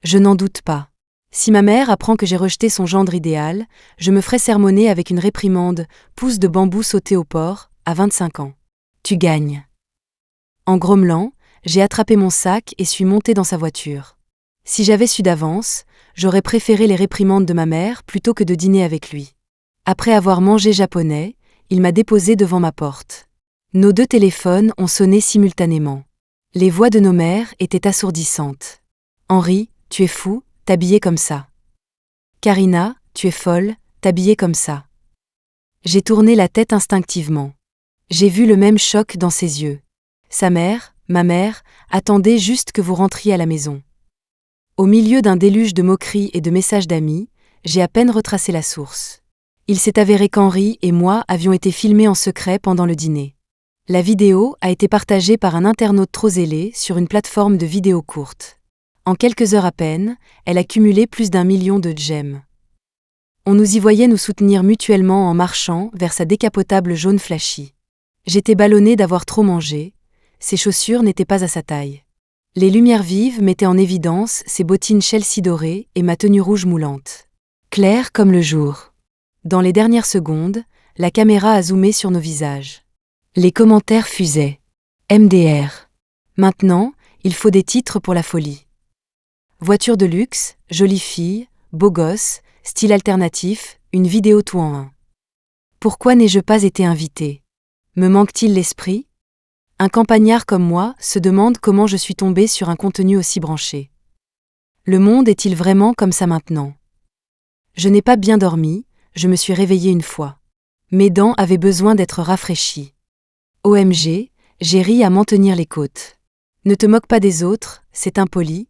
Je n'en doute pas. Si ma mère apprend que j'ai rejeté son gendre idéal, je me ferai sermonner avec une réprimande, pouce de bambou sauté au porc, à 25 ans. Tu gagnes. En grommelant, j'ai attrapé mon sac et suis montée dans sa voiture. Si j'avais su d'avance, j'aurais préféré les réprimandes de ma mère plutôt que de dîner avec lui. Après avoir mangé japonais, il m'a déposé devant ma porte. Nos 2 téléphones ont sonné simultanément. Les voix de nos mères étaient assourdissantes. Henri, tu es fou, t'habiller comme ça. Karina, tu es folle, t'habiller comme ça. J'ai tourné la tête instinctivement. J'ai vu le même choc dans ses yeux. Sa mère, ma mère, attendaient juste que vous rentriez à la maison. Au milieu d'un déluge de moqueries et de messages d'amis, j'ai à peine retracé la source. Il s'est avéré qu'Henri et moi avions été filmés en secret pendant le dîner. La vidéo a été partagée par un internaute trop zélé sur une plateforme de vidéos courtes. En quelques heures à peine, elle a cumulé plus d'1 million de j'aime. On nous y voyait nous soutenir mutuellement en marchant vers sa décapotable jaune flashy. J'étais ballonnée d'avoir trop mangé, ses chaussures n'étaient pas à sa taille. Les lumières vives mettaient en évidence ses bottines Chelsea dorées et ma tenue rouge moulante. Claire comme le jour. Dans les dernières secondes, la caméra a zoomé sur nos visages. Les commentaires fusaient. MDR. Maintenant, il faut des titres pour la folie. Voiture de luxe, jolie fille, beau gosse, style alternatif, une vidéo tout en un. Pourquoi n'ai-je pas été invité? Me manque-t-il l'esprit? Un campagnard comme moi se demande comment je suis tombé sur un contenu aussi branché. Le monde est-il vraiment comme ça maintenant? Je n'ai pas bien dormi, je me suis réveillée une fois. Mes dents avaient besoin d'être rafraîchies. OMG, j'ai ri à m'en tenir les côtes. Ne te moque pas des autres, c'est impoli,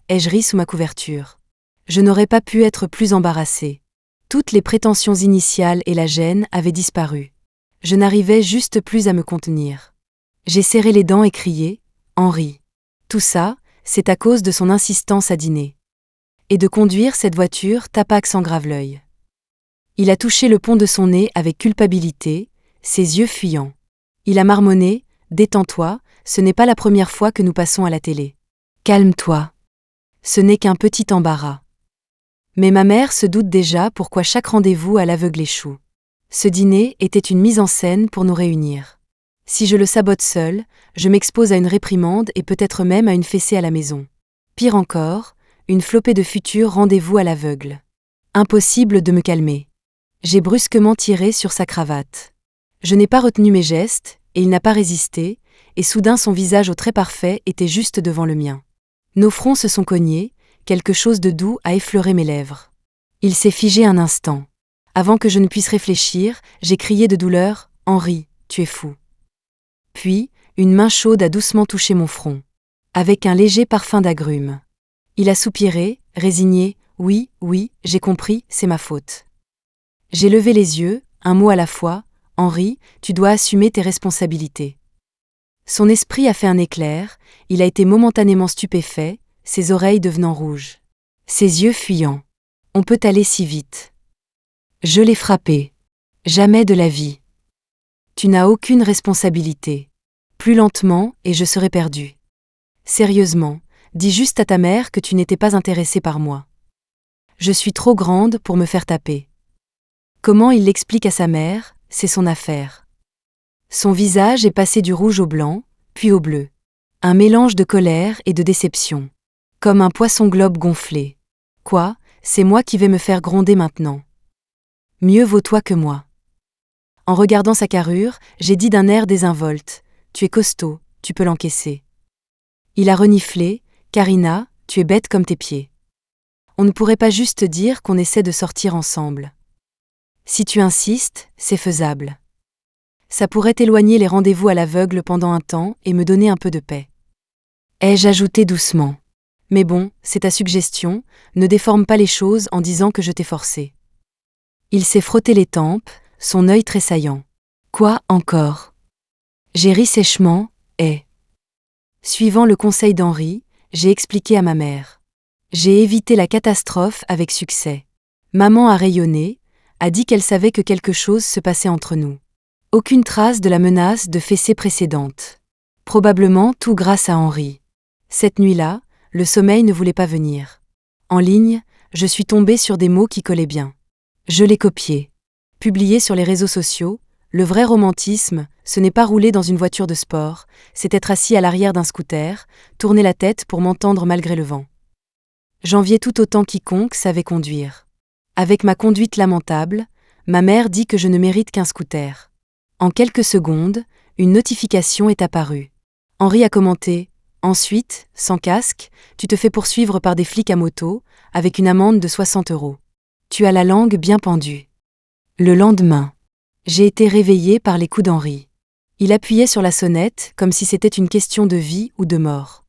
ai-je ri sous ma couverture. Je n'aurais pas pu être plus embarrassée. Toutes les prétentions initiales et la gêne avaient disparu. Je n'arrivais juste plus à me contenir. J'ai serré les dents et crié « Henri !» Tout ça, c'est à cause de son insistance à dîner. Et de conduire cette voiture Tapax en grave-l'œil. Il a touché le pont de son nez avec culpabilité, ses yeux fuyants. Il a marmonné « Détends-toi, ce n'est pas la première fois que nous passons à la télé. Calme-toi. Ce n'est qu'un petit embarras. » Mais ma mère se doute déjà pourquoi chaque rendez-vous à l'aveugle échoue. Ce dîner était une mise en scène pour nous réunir. Si je le sabote seul, je m'expose à une réprimande et peut-être même à une fessée à la maison. Pire encore, une flopée de futurs rendez-vous à l'aveugle. Impossible de me calmer. J'ai brusquement tiré sur sa cravate. Je n'ai pas retenu mes gestes, et il n'a pas résisté, et soudain son visage au trait parfait était juste devant le mien. Nos fronts se sont cognés, quelque chose de doux a effleuré mes lèvres. Il s'est figé un instant. Avant que je ne puisse réfléchir, j'ai crié de douleur « Henri, tu es fou !» Puis, une main chaude a doucement touché mon front. Avec un léger parfum d'agrumes. Il a soupiré, résigné « Oui, oui, j'ai compris, c'est ma faute. » J'ai levé les yeux, un mot à la fois « Henri, tu dois assumer tes responsabilités. » Son esprit a fait un éclair, il a été momentanément stupéfait, ses oreilles devenant rouges. Ses yeux fuyants. On peut aller si vite. Je l'ai frappé. Jamais de la vie. Tu n'as aucune responsabilité. Plus lentement, et je serais perdu. Sérieusement, dis juste à ta mère que tu n'étais pas intéressé par moi. Je suis trop grande pour me faire taper. Comment il l'explique à sa mère, c'est son affaire. Son visage est passé du rouge au blanc, puis au bleu. Un mélange de colère et de déception. Comme un poisson globe gonflé. Quoi, c'est moi qui vais me faire gronder maintenant. Mieux vaut toi que moi. En regardant sa carrure, j'ai dit d'un air désinvolte « Tu es costaud, tu peux l'encaisser. » Il a reniflé « Karina, tu es bête comme tes pieds. On ne pourrait pas juste dire qu'on essaie de sortir ensemble. Si tu insistes, c'est faisable. Ça pourrait éloigner les rendez-vous à l'aveugle pendant un temps et me donner un peu de paix. » Ai-je ajouté doucement. Mais bon, c'est ta suggestion, ne déforme pas les choses en disant que je t'ai forcé. Il s'est frotté les tempes, son œil tressaillant. Quoi encore? J'ai ri sèchement, et... Suivant le conseil d'Henri, j'ai expliqué à ma mère. J'ai évité la catastrophe avec succès. Maman a rayonné, a dit qu'elle savait que quelque chose se passait entre nous. Aucune trace de la menace de fessée précédente. Probablement tout grâce à Henri. Cette nuit-là, le sommeil ne voulait pas venir. En ligne, je suis tombée sur des mots qui collaient bien. Je les copiais. Publié sur les réseaux sociaux, le vrai romantisme, ce n'est pas rouler dans une voiture de sport, c'est être assis à l'arrière d'un scooter, tourner la tête pour m'entendre malgré le vent. J'enviais tout autant quiconque savait conduire. Avec ma conduite lamentable, ma mère dit que je ne mérite qu'un scooter. En quelques secondes, une notification est apparue. Henri a commenté « Ensuite, sans casque, tu te fais poursuivre par des flics à moto, avec une amende de 60 €. Tu as la langue bien pendue. » Le lendemain, j'ai été réveillée par les coups d'Henri. Il appuyait sur la sonnette comme si c'était une question de vie ou de mort.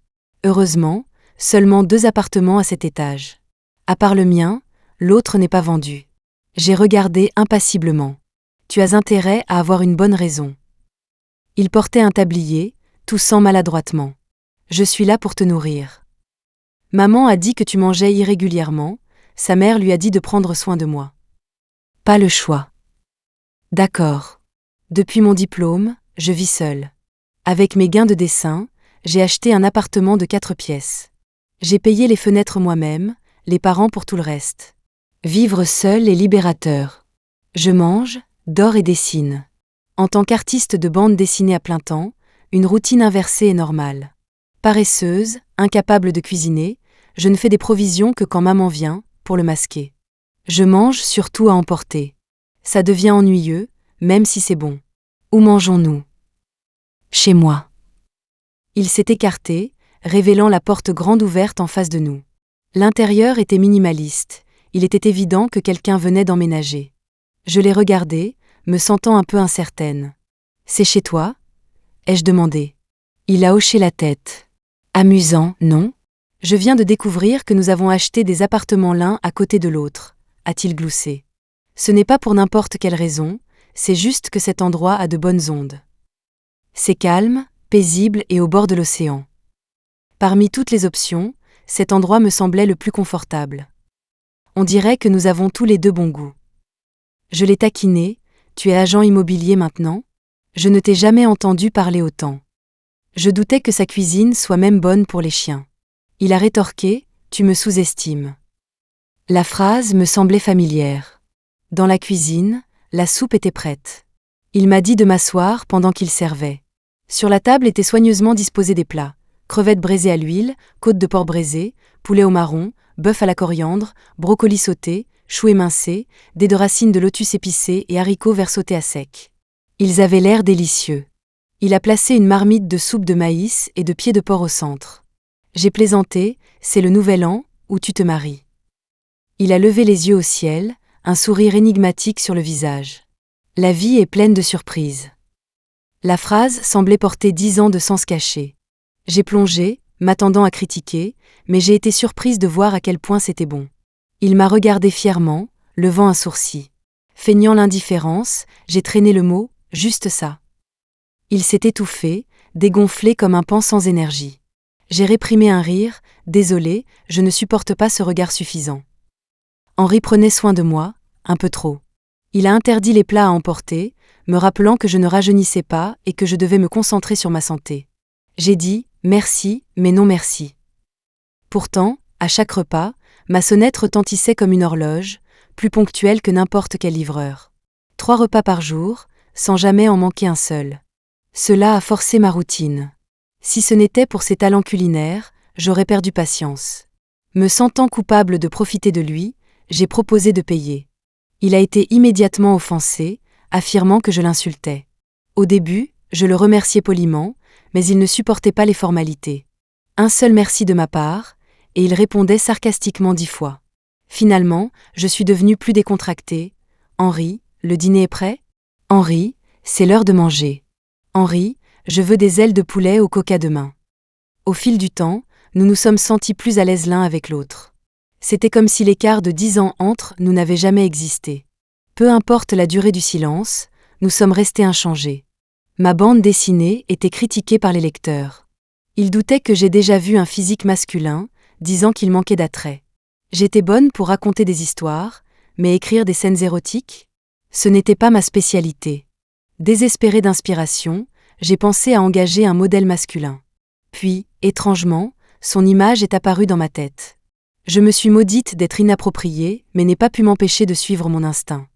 Heureusement, seulement 2 appartements à cet étage. À part le mien, l'autre n'est pas vendu. J'ai regardé impassiblement. Tu as intérêt à avoir une bonne raison. Il portait un tablier, toussant maladroitement. Je suis là pour te nourrir. Maman a dit que tu mangeais irrégulièrement, sa mère lui a dit de prendre soin de moi. Pas le choix. D'accord. Depuis mon diplôme, je vis seule. Avec mes gains de dessin, j'ai acheté un appartement de 4 pièces. J'ai payé les fenêtres moi-même, les parents pour tout le reste. Vivre seul est libérateur. Je mange, dors et dessine. En tant qu'artiste de bande dessinée à plein temps, une routine inversée est normale. Paresseuse, incapable de cuisiner, je ne fais des provisions que quand maman vient, pour le masquer. Je mange surtout à emporter. Ça devient ennuyeux, même si c'est bon. Où mangeons-nous? Chez moi. Il s'est écarté, révélant la porte grande ouverte en face de nous. L'intérieur était minimaliste, il était évident que quelqu'un venait d'emménager. Je l'ai regardé, me sentant un peu incertaine. « C'est chez toi ?» ai-je demandé. Il a hoché la tête. Amusant, non? Je viens de découvrir que nous avons acheté des appartements l'un à côté de l'autre, a-t-il gloussé. Ce n'est pas pour n'importe quelle raison, c'est juste que cet endroit a de bonnes ondes. C'est calme, paisible et au bord de l'océan. Parmi toutes les options, cet endroit me semblait le plus confortable. On dirait que nous avons tous les deux bon goût. Je l'ai taquiné, tu es agent immobilier maintenant? Je ne t'ai jamais entendu parler autant. Je doutais que sa cuisine soit même bonne pour les chiens. Il a rétorqué, tu me sous-estimes. La phrase me semblait familière. Dans la cuisine, la soupe était prête. Il m'a dit de m'asseoir pendant qu'il servait. Sur la table étaient soigneusement disposés des plats. Crevettes braisées à l'huile, côtes de porc braisées, poulet au marron, bœuf à la coriandre, brocolis sautés, choux émincés, dés de racines de lotus épicées et haricots verts sautés à sec. Ils avaient l'air délicieux. Il a placé une marmite de soupe de maïs et de pieds de porc au centre. J'ai plaisanté, c'est le nouvel an, où tu te maries. Il a levé les yeux au ciel, un sourire énigmatique sur le visage. La vie est pleine de surprises. La phrase semblait porter 10 ans de sens caché. J'ai plongé, m'attendant à critiquer, mais j'ai été surprise de voir à quel point c'était bon. Il m'a regardé fièrement, levant un sourcil. Feignant l'indifférence, j'ai traîné le mot « juste ça ». Il s'est étouffé, dégonflé comme un paon sans énergie. J'ai réprimé un rire, désolé, je ne supporte pas ce regard suffisant. Henri prenait soin de moi, un peu trop. Il a interdit les plats à emporter, me rappelant que je ne rajeunissais pas et que je devais me concentrer sur ma santé. J'ai dit « merci, mais non merci ». Pourtant, à chaque repas, ma sonnette retentissait comme une horloge, plus ponctuelle que n'importe quel livreur. 3 repas par jour, sans jamais en manquer un seul. Cela a forcé ma routine. Si ce n'était pour ses talents culinaires, j'aurais perdu patience. Me sentant coupable de profiter de lui, j'ai proposé de payer. Il a été immédiatement offensé, affirmant que je l'insultais. Au début, je le remerciais poliment, mais il ne supportait pas les formalités. Un seul merci de ma part, et il répondait sarcastiquement 10 fois. Finalement, je suis devenue plus décontractée. « Henri, le dîner est prêt ? Henri, c'est l'heure de manger. Henri, je veux des ailes de poulet au coca demain. » Au fil du temps, nous nous sommes sentis plus à l'aise l'un avec l'autre. C'était comme si l'écart de 10 ans entre nous n'avait jamais existé. Peu importe la durée du silence, nous sommes restés inchangés. Ma bande dessinée était critiquée par les lecteurs. Ils doutaient que j'ai déjà vu un physique masculin, disant qu'il manquait d'attrait. J'étais bonne pour raconter des histoires, mais écrire des scènes érotiques? Ce n'était pas ma spécialité. Désespérée d'inspiration, j'ai pensé à engager un modèle masculin. Puis, étrangement, son image est apparue dans ma tête. Je me suis maudite d'être inappropriée, mais n'ai pas pu m'empêcher de suivre mon instinct.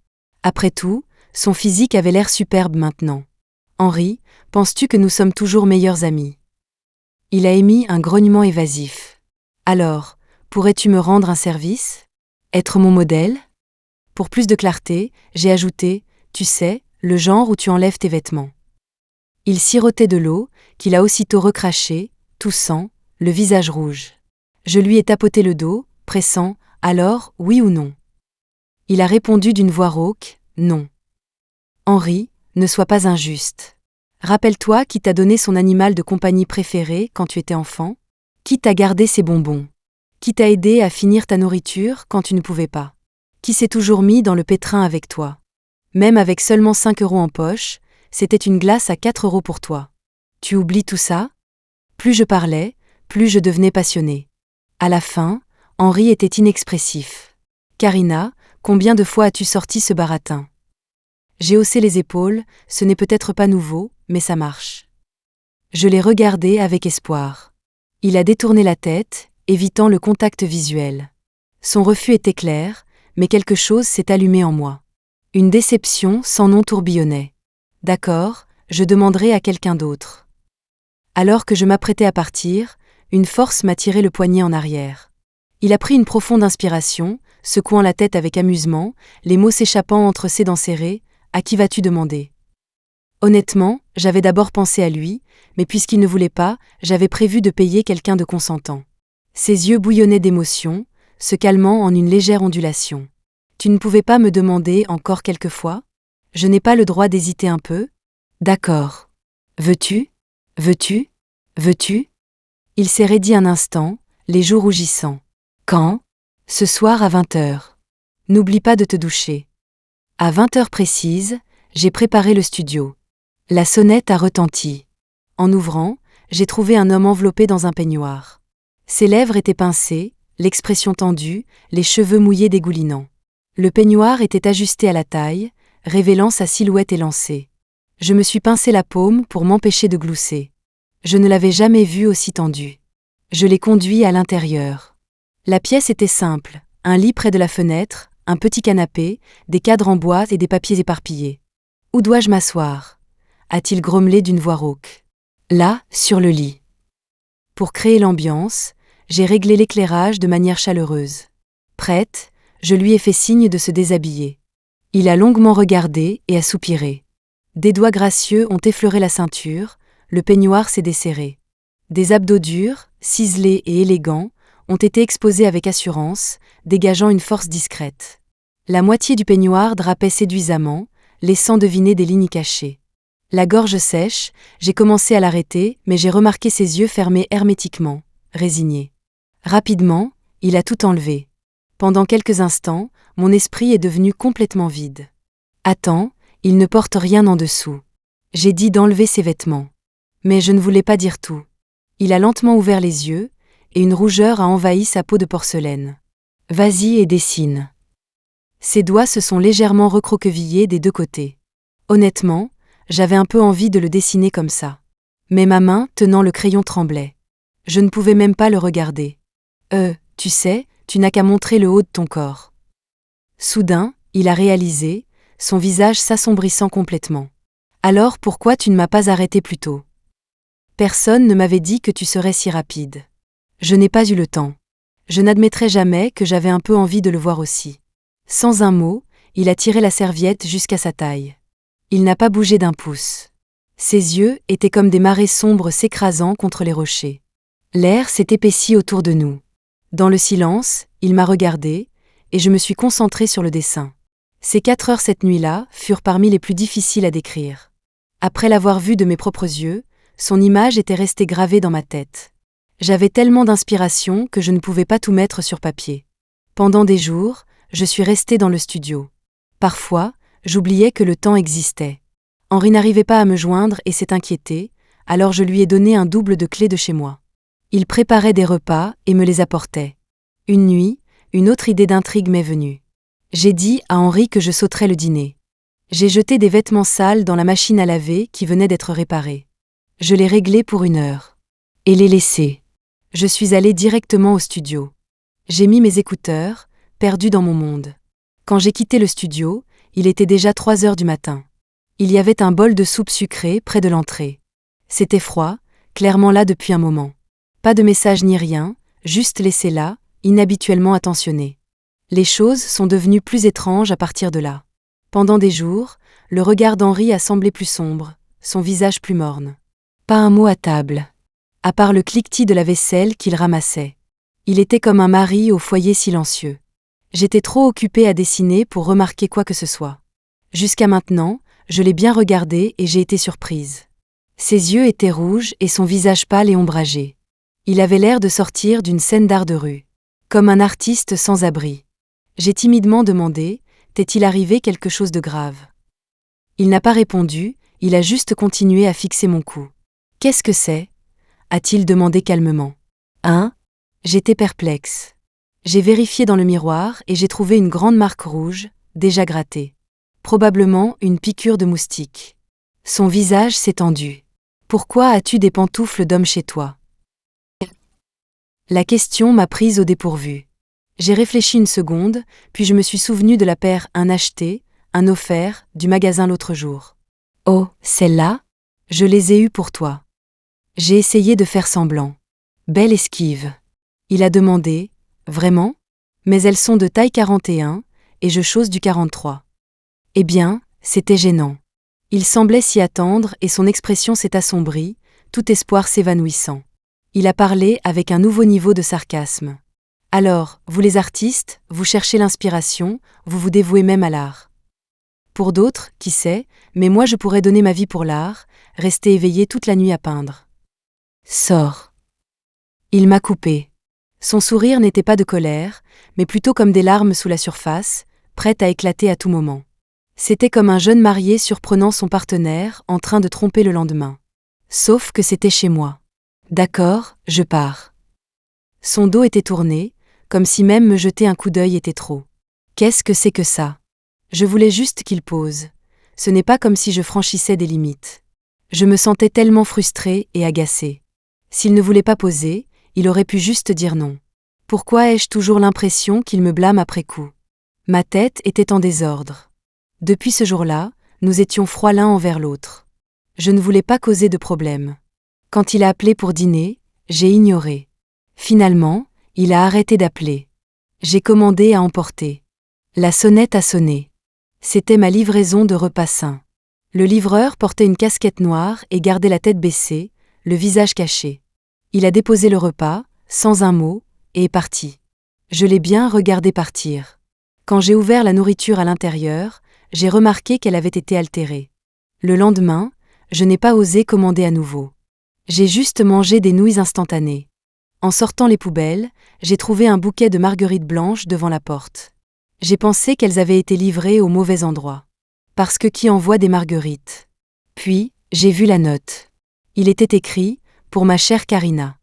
Après tout, son physique avait l'air superbe maintenant. Henri, penses-tu que nous sommes toujours meilleurs amis? Il a émis un grognement évasif. Alors, pourrais-tu me rendre un service? Être mon modèle? Pour plus de clarté, j'ai ajouté, tu sais, le genre où tu enlèves tes vêtements. Il sirotait de l'eau, qu'il a aussitôt recrachée, toussant, le visage rouge. Je lui ai tapoté le dos, pressant, alors, oui ou non? Il a répondu d'une voix rauque, non. Henri, ne sois pas injuste. Rappelle-toi qui t'a donné son animal de compagnie préféré quand tu étais enfant? Qui t'a gardé ses bonbons? Qui t'a aidé à finir ta nourriture quand tu ne pouvais pas? Qui s'est toujours mis dans le pétrin avec toi? Même avec seulement 5 € en poche, c'était une glace à 4 € pour toi. Tu oublies tout ça? Plus je parlais, plus je devenais passionnée. À la fin, Henri était inexpressif. Karina, combien de fois as-tu sorti ce baratin? J'ai haussé les épaules, ce n'est peut-être pas nouveau, mais ça marche. Je l'ai regardé avec espoir. Il a détourné la tête, évitant le contact visuel. Son refus était clair, mais quelque chose s'est allumé en moi. Une déception sans nom tourbillonnait. D'accord, je demanderai à quelqu'un d'autre. Alors que je m'apprêtais à partir, une force m'a tiré le poignet en arrière. Il a pris une profonde inspiration, secouant la tête avec amusement, les mots s'échappant entre ses dents serrées. À qui vas-tu demander ? Honnêtement, j'avais d'abord pensé à lui, mais puisqu'il ne voulait pas, j'avais prévu de payer quelqu'un de consentant. Ses yeux bouillonnaient d'émotion, se calmant en une légère ondulation. Tu ne pouvais pas me demander encore quelquefois ? Je n'ai pas le droit d'hésiter un peu ? D'accord. Veux-tu ? Veux-tu ? Veux-tu ? Il s'est raidi un instant, les joues rougissant. Quand ? Ce soir à 20h. N'oublie pas de te doucher. À 20h précises, j'ai préparé le studio. La sonnette a retenti. En ouvrant, j'ai trouvé un homme enveloppé dans un peignoir. Ses lèvres étaient pincées, l'expression tendue, les cheveux mouillés dégoulinants. Le peignoir était ajusté à la taille, révélant sa silhouette élancée. Je me suis pincé la paume pour m'empêcher de glousser. Je ne l'avais jamais vu aussi tendu. Je l'ai conduit à l'intérieur. La pièce était simple, un lit près de la fenêtre, un petit canapé, des cadres en bois et des papiers éparpillés. « Où dois-je m'asseoir » a-t-il grommelé d'une voix rauque. « Là, sur le lit. » Pour créer l'ambiance, j'ai réglé l'éclairage de manière chaleureuse. Prête, je lui ai fait signe de se déshabiller. Il a longuement regardé et a soupiré. Des doigts gracieux ont effleuré la ceinture, le peignoir s'est desserré. Des abdos durs, ciselés et élégants, ont été exposés avec assurance, dégageant une force discrète. La moitié du peignoir drapait séduisamment, laissant deviner des lignes cachées. La gorge sèche, j'ai commencé à l'arrêter, mais j'ai remarqué ses yeux fermés hermétiquement, résignés. Rapidement, il a tout enlevé. Pendant quelques instants, mon esprit est devenu complètement vide. Attends, il ne porte rien en dessous. J'ai dit d'enlever ses vêtements. Mais je ne voulais pas dire tout. Il a lentement ouvert les yeux, et une rougeur a envahi sa peau de porcelaine. Vas-y et dessine. Ses doigts se sont légèrement recroquevillés des deux côtés. Honnêtement, j'avais un peu envie de le dessiner comme ça. Mais ma main, tenant le crayon, tremblait. Je ne pouvais même pas le regarder. Tu sais, tu n'as qu'à montrer le haut de ton corps. Soudain, il a réalisé, son visage s'assombrissant complètement. Alors pourquoi tu ne m'as pas arrêté plus tôt ? Personne ne m'avait dit que tu serais si rapide. Je n'ai pas eu le temps. Je n'admettrai jamais que j'avais un peu envie de le voir aussi. Sans un mot, il a tiré la serviette jusqu'à sa taille. Il n'a pas bougé d'un pouce. Ses yeux étaient comme des marées sombres s'écrasant contre les rochers. L'air s'est épaissi autour de nous. Dans le silence, il m'a regardé, et je me suis concentrée sur le dessin. Ces 4 heures cette nuit-là furent parmi les plus difficiles à décrire. Après l'avoir vu de mes propres yeux, son image était restée gravée dans ma tête. J'avais tellement d'inspiration que je ne pouvais pas tout mettre sur papier. Pendant des jours, je suis restée dans le studio. Parfois, j'oubliais que le temps existait. Henri n'arrivait pas à me joindre et s'est inquiété, alors je lui ai donné un double de clés de chez moi. Il préparait des repas et me les apportait. Une nuit, une autre idée d'intrigue m'est venue. J'ai dit à Henri que je sauterais le dîner. J'ai jeté des vêtements sales dans la machine à laver qui venait d'être réparée. Je l'ai réglé pour 1 heure. Et l'ai laissé. Je suis allée directement au studio. J'ai mis mes écouteurs, perdu dans mon monde. Quand j'ai quitté le studio, il était déjà 3 heures du matin. Il y avait un bol de soupe sucrée près de l'entrée. C'était froid, clairement là depuis un moment. Pas de message ni rien, juste laissé là, inhabituellement attentionné. Les choses sont devenues plus étranges à partir de là. Pendant des jours, le regard d'Henri a semblé plus sombre, son visage plus morne. Pas un mot à table. À part le cliquetis de la vaisselle qu'il ramassait. Il était comme un mari au foyer silencieux. J'étais trop occupée à dessiner pour remarquer quoi que ce soit. Jusqu'à maintenant, je l'ai bien regardé et j'ai été surprise. Ses yeux étaient rouges et son visage pâle et ombragé. Il avait l'air de sortir d'une scène d'art de rue. Comme un artiste sans abri. J'ai timidement demandé, t'est-il arrivé quelque chose de grave ? Il n'a pas répondu, il a juste continué à fixer mon cou. Qu'est-ce que c'est ? A-t-il demandé calmement. Hein ? J'étais perplexe. J'ai vérifié dans le miroir et j'ai trouvé une grande marque rouge, déjà grattée. Probablement une piqûre de moustique. Son visage s'est tendu. Pourquoi as-tu des pantoufles d'homme chez toi ? La question m'a prise au dépourvu. J'ai réfléchi une seconde, puis je me suis souvenu de la paire un acheté, un offert, du magasin l'autre jour. Oh, celle-là ? Je les ai eues pour toi. J'ai essayé de faire semblant. Belle esquive. Il a demandé, vraiment ? Mais elles sont de taille 41, et je chausse du 43. Eh bien, c'était gênant. Il semblait s'y attendre et son expression s'est assombrie, tout espoir s'évanouissant. Il a parlé avec un nouveau niveau de sarcasme. Alors, vous les artistes, vous cherchez l'inspiration, vous vous dévouez même à l'art. Pour d'autres, qui sait, mais moi je pourrais donner ma vie pour l'art, rester éveillé toute la nuit à peindre. Sors. Il m'a coupé. Son sourire n'était pas de colère, mais plutôt comme des larmes sous la surface, prêtes à éclater à tout moment. C'était comme un jeune marié surprenant son partenaire en train de tromper le lendemain. Sauf que c'était chez moi. D'accord, je pars. Son dos était tourné, comme si même me jeter un coup d'œil était trop. Qu'est-ce que c'est que ça? Je voulais juste qu'il pose. Ce n'est pas comme si je franchissais des limites. Je me sentais tellement frustrée et agacée. S'il ne voulait pas poser, il aurait pu juste dire non. Pourquoi ai-je toujours l'impression qu'il me blâme après coup? Ma tête était en désordre. Depuis ce jour-là, nous étions froids l'un envers l'autre. Je ne voulais pas causer de problème. Quand il a appelé pour dîner, j'ai ignoré. Finalement, il a arrêté d'appeler. J'ai commandé à emporter. La sonnette a sonné. C'était ma livraison de repas sain. Le livreur portait une casquette noire et gardait la tête baissée, le visage caché. Il a déposé le repas, sans un mot, et est parti. Je l'ai bien regardé partir. Quand j'ai ouvert la nourriture à l'intérieur, j'ai remarqué qu'elle avait été altérée. Le lendemain, je n'ai pas osé commander à nouveau. J'ai juste mangé des nouilles instantanées. En sortant les poubelles, j'ai trouvé un bouquet de marguerites blanches devant la porte. J'ai pensé qu'elles avaient été livrées au mauvais endroit. Parce que qui envoie des marguerites? Puis, j'ai vu la note. Il était écrit « Pour ma chère Karina ».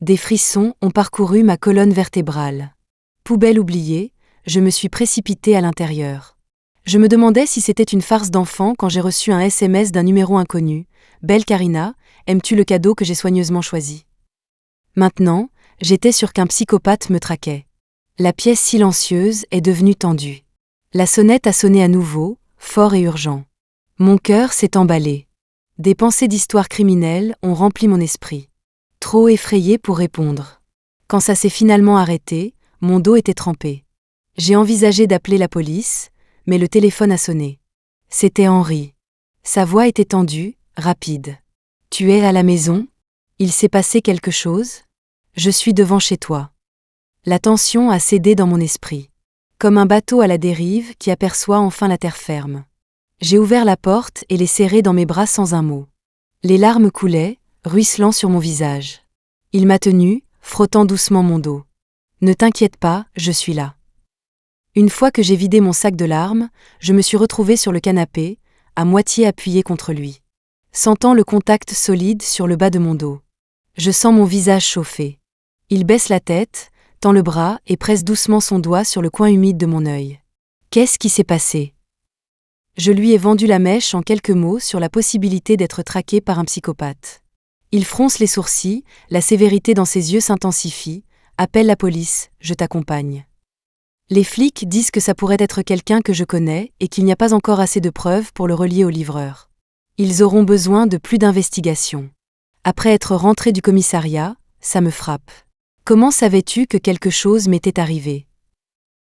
Des frissons ont parcouru ma colonne vertébrale. Poubelle oubliée, je me suis précipitée à l'intérieur. Je me demandais si c'était une farce d'enfant quand j'ai reçu un SMS d'un numéro inconnu. « Belle Karina, aimes-tu le cadeau que j'ai soigneusement choisi ?» Maintenant, j'étais sûre qu'un psychopathe me traquait. La pièce silencieuse est devenue tendue. La sonnette a sonné à nouveau, fort et urgent. Mon cœur s'est emballé. Des pensées d'histoire criminelle ont rempli mon esprit. Trop effrayé pour répondre. Quand ça s'est finalement arrêté, mon dos était trempé. J'ai envisagé d'appeler la police, mais le téléphone a sonné. C'était Henri. Sa voix était tendue, rapide. « Tu es à la maison? Il s'est passé quelque chose? Je suis devant chez toi. » La tension a cédé dans mon esprit. Comme un bateau à la dérive qui aperçoit enfin la terre ferme. J'ai ouvert la porte et l'ai serré dans mes bras sans un mot. Les larmes coulaient, ruisselant sur mon visage. Il m'a tenue, frottant doucement mon dos. « Ne t'inquiète pas, je suis là. » Une fois que j'ai vidé mon sac de larmes, je me suis retrouvée sur le canapé, à moitié appuyée contre lui. Sentant le contact solide sur le bas de mon dos. Je sens mon visage chauffer. Il baisse la tête, tend le bras et presse doucement son doigt sur le coin humide de mon œil. Qu'est-ce qui s'est passé? Je lui ai vendu la mèche en quelques mots sur la possibilité d'être traqué par un psychopathe. Il fronce les sourcils, la sévérité dans ses yeux s'intensifie. « Appelle la police, je t'accompagne. » Les flics disent que ça pourrait être quelqu'un que je connais et qu'il n'y a pas encore assez de preuves pour le relier au livreur. Ils auront besoin de plus d'investigation. Après être rentré du commissariat, ça me frappe. Comment savais-tu que quelque chose m'était arrivé?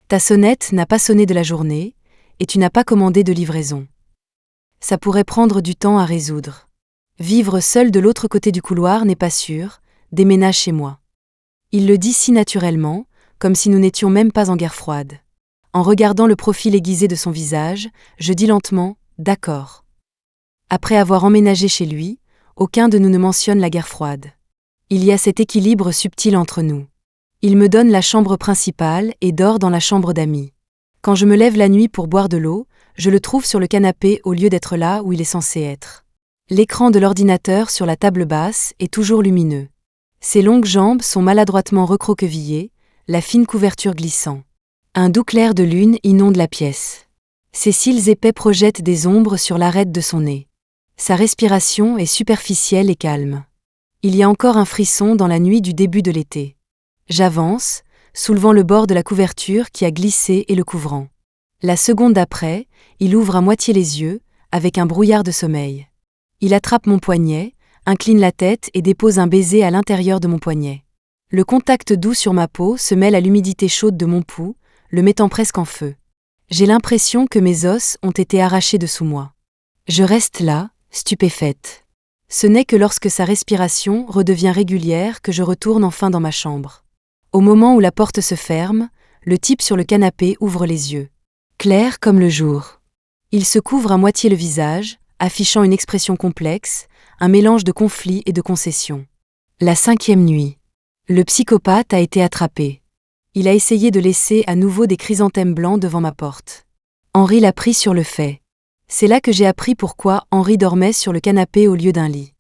Ta sonnette n'a pas sonné de la journée, et tu n'as pas commandé de livraison. Ça pourrait prendre du temps à résoudre. Vivre seul de l'autre côté du couloir n'est pas sûr, déménage chez moi. Il le dit si naturellement, comme si nous n'étions même pas en guerre froide. En regardant le profil aiguisé de son visage, je dis lentement « D'accord ». Après avoir emménagé chez lui, aucun de nous ne mentionne la guerre froide. Il y a cet équilibre subtil entre nous. Il me donne la chambre principale et dort dans la chambre d'amis. Quand je me lève la nuit pour boire de l'eau, je le trouve sur le canapé au lieu d'être là où il est censé être. L'écran de l'ordinateur sur la table basse est toujours lumineux. Ses longues jambes sont maladroitement recroquevillées, la fine couverture glissant. Un doux clair de lune inonde la pièce. Ses cils épais projettent des ombres sur l'arête de son nez. Sa respiration est superficielle et calme. Il y a encore un frisson dans la nuit du début de l'été. J'avance, soulevant le bord de la couverture qui a glissé et le couvrant. La seconde d'après, il ouvre à moitié les yeux, avec un brouillard de sommeil. Il attrape mon poignet, incline la tête et dépose un baiser à l'intérieur de mon poignet. Le contact doux sur ma peau se mêle à l'humidité chaude de mon pouls, le mettant presque en feu. J'ai l'impression que mes os ont été arrachés dessous moi. Je reste là, stupéfaite. Ce n'est que lorsque sa respiration redevient régulière que je retourne enfin dans ma chambre. Au moment où la porte se ferme, le type sur le canapé ouvre les yeux. Clair comme le jour. Il se couvre à moitié le visage, affichant une expression complexe, un mélange de conflit et de concession. La 5e nuit. Le psychopathe a été attrapé. Il a essayé de laisser à nouveau des chrysanthèmes blancs devant ma porte. Henri l'a pris sur le fait. C'est là que j'ai appris pourquoi Henri dormait sur le canapé au lieu d'un lit.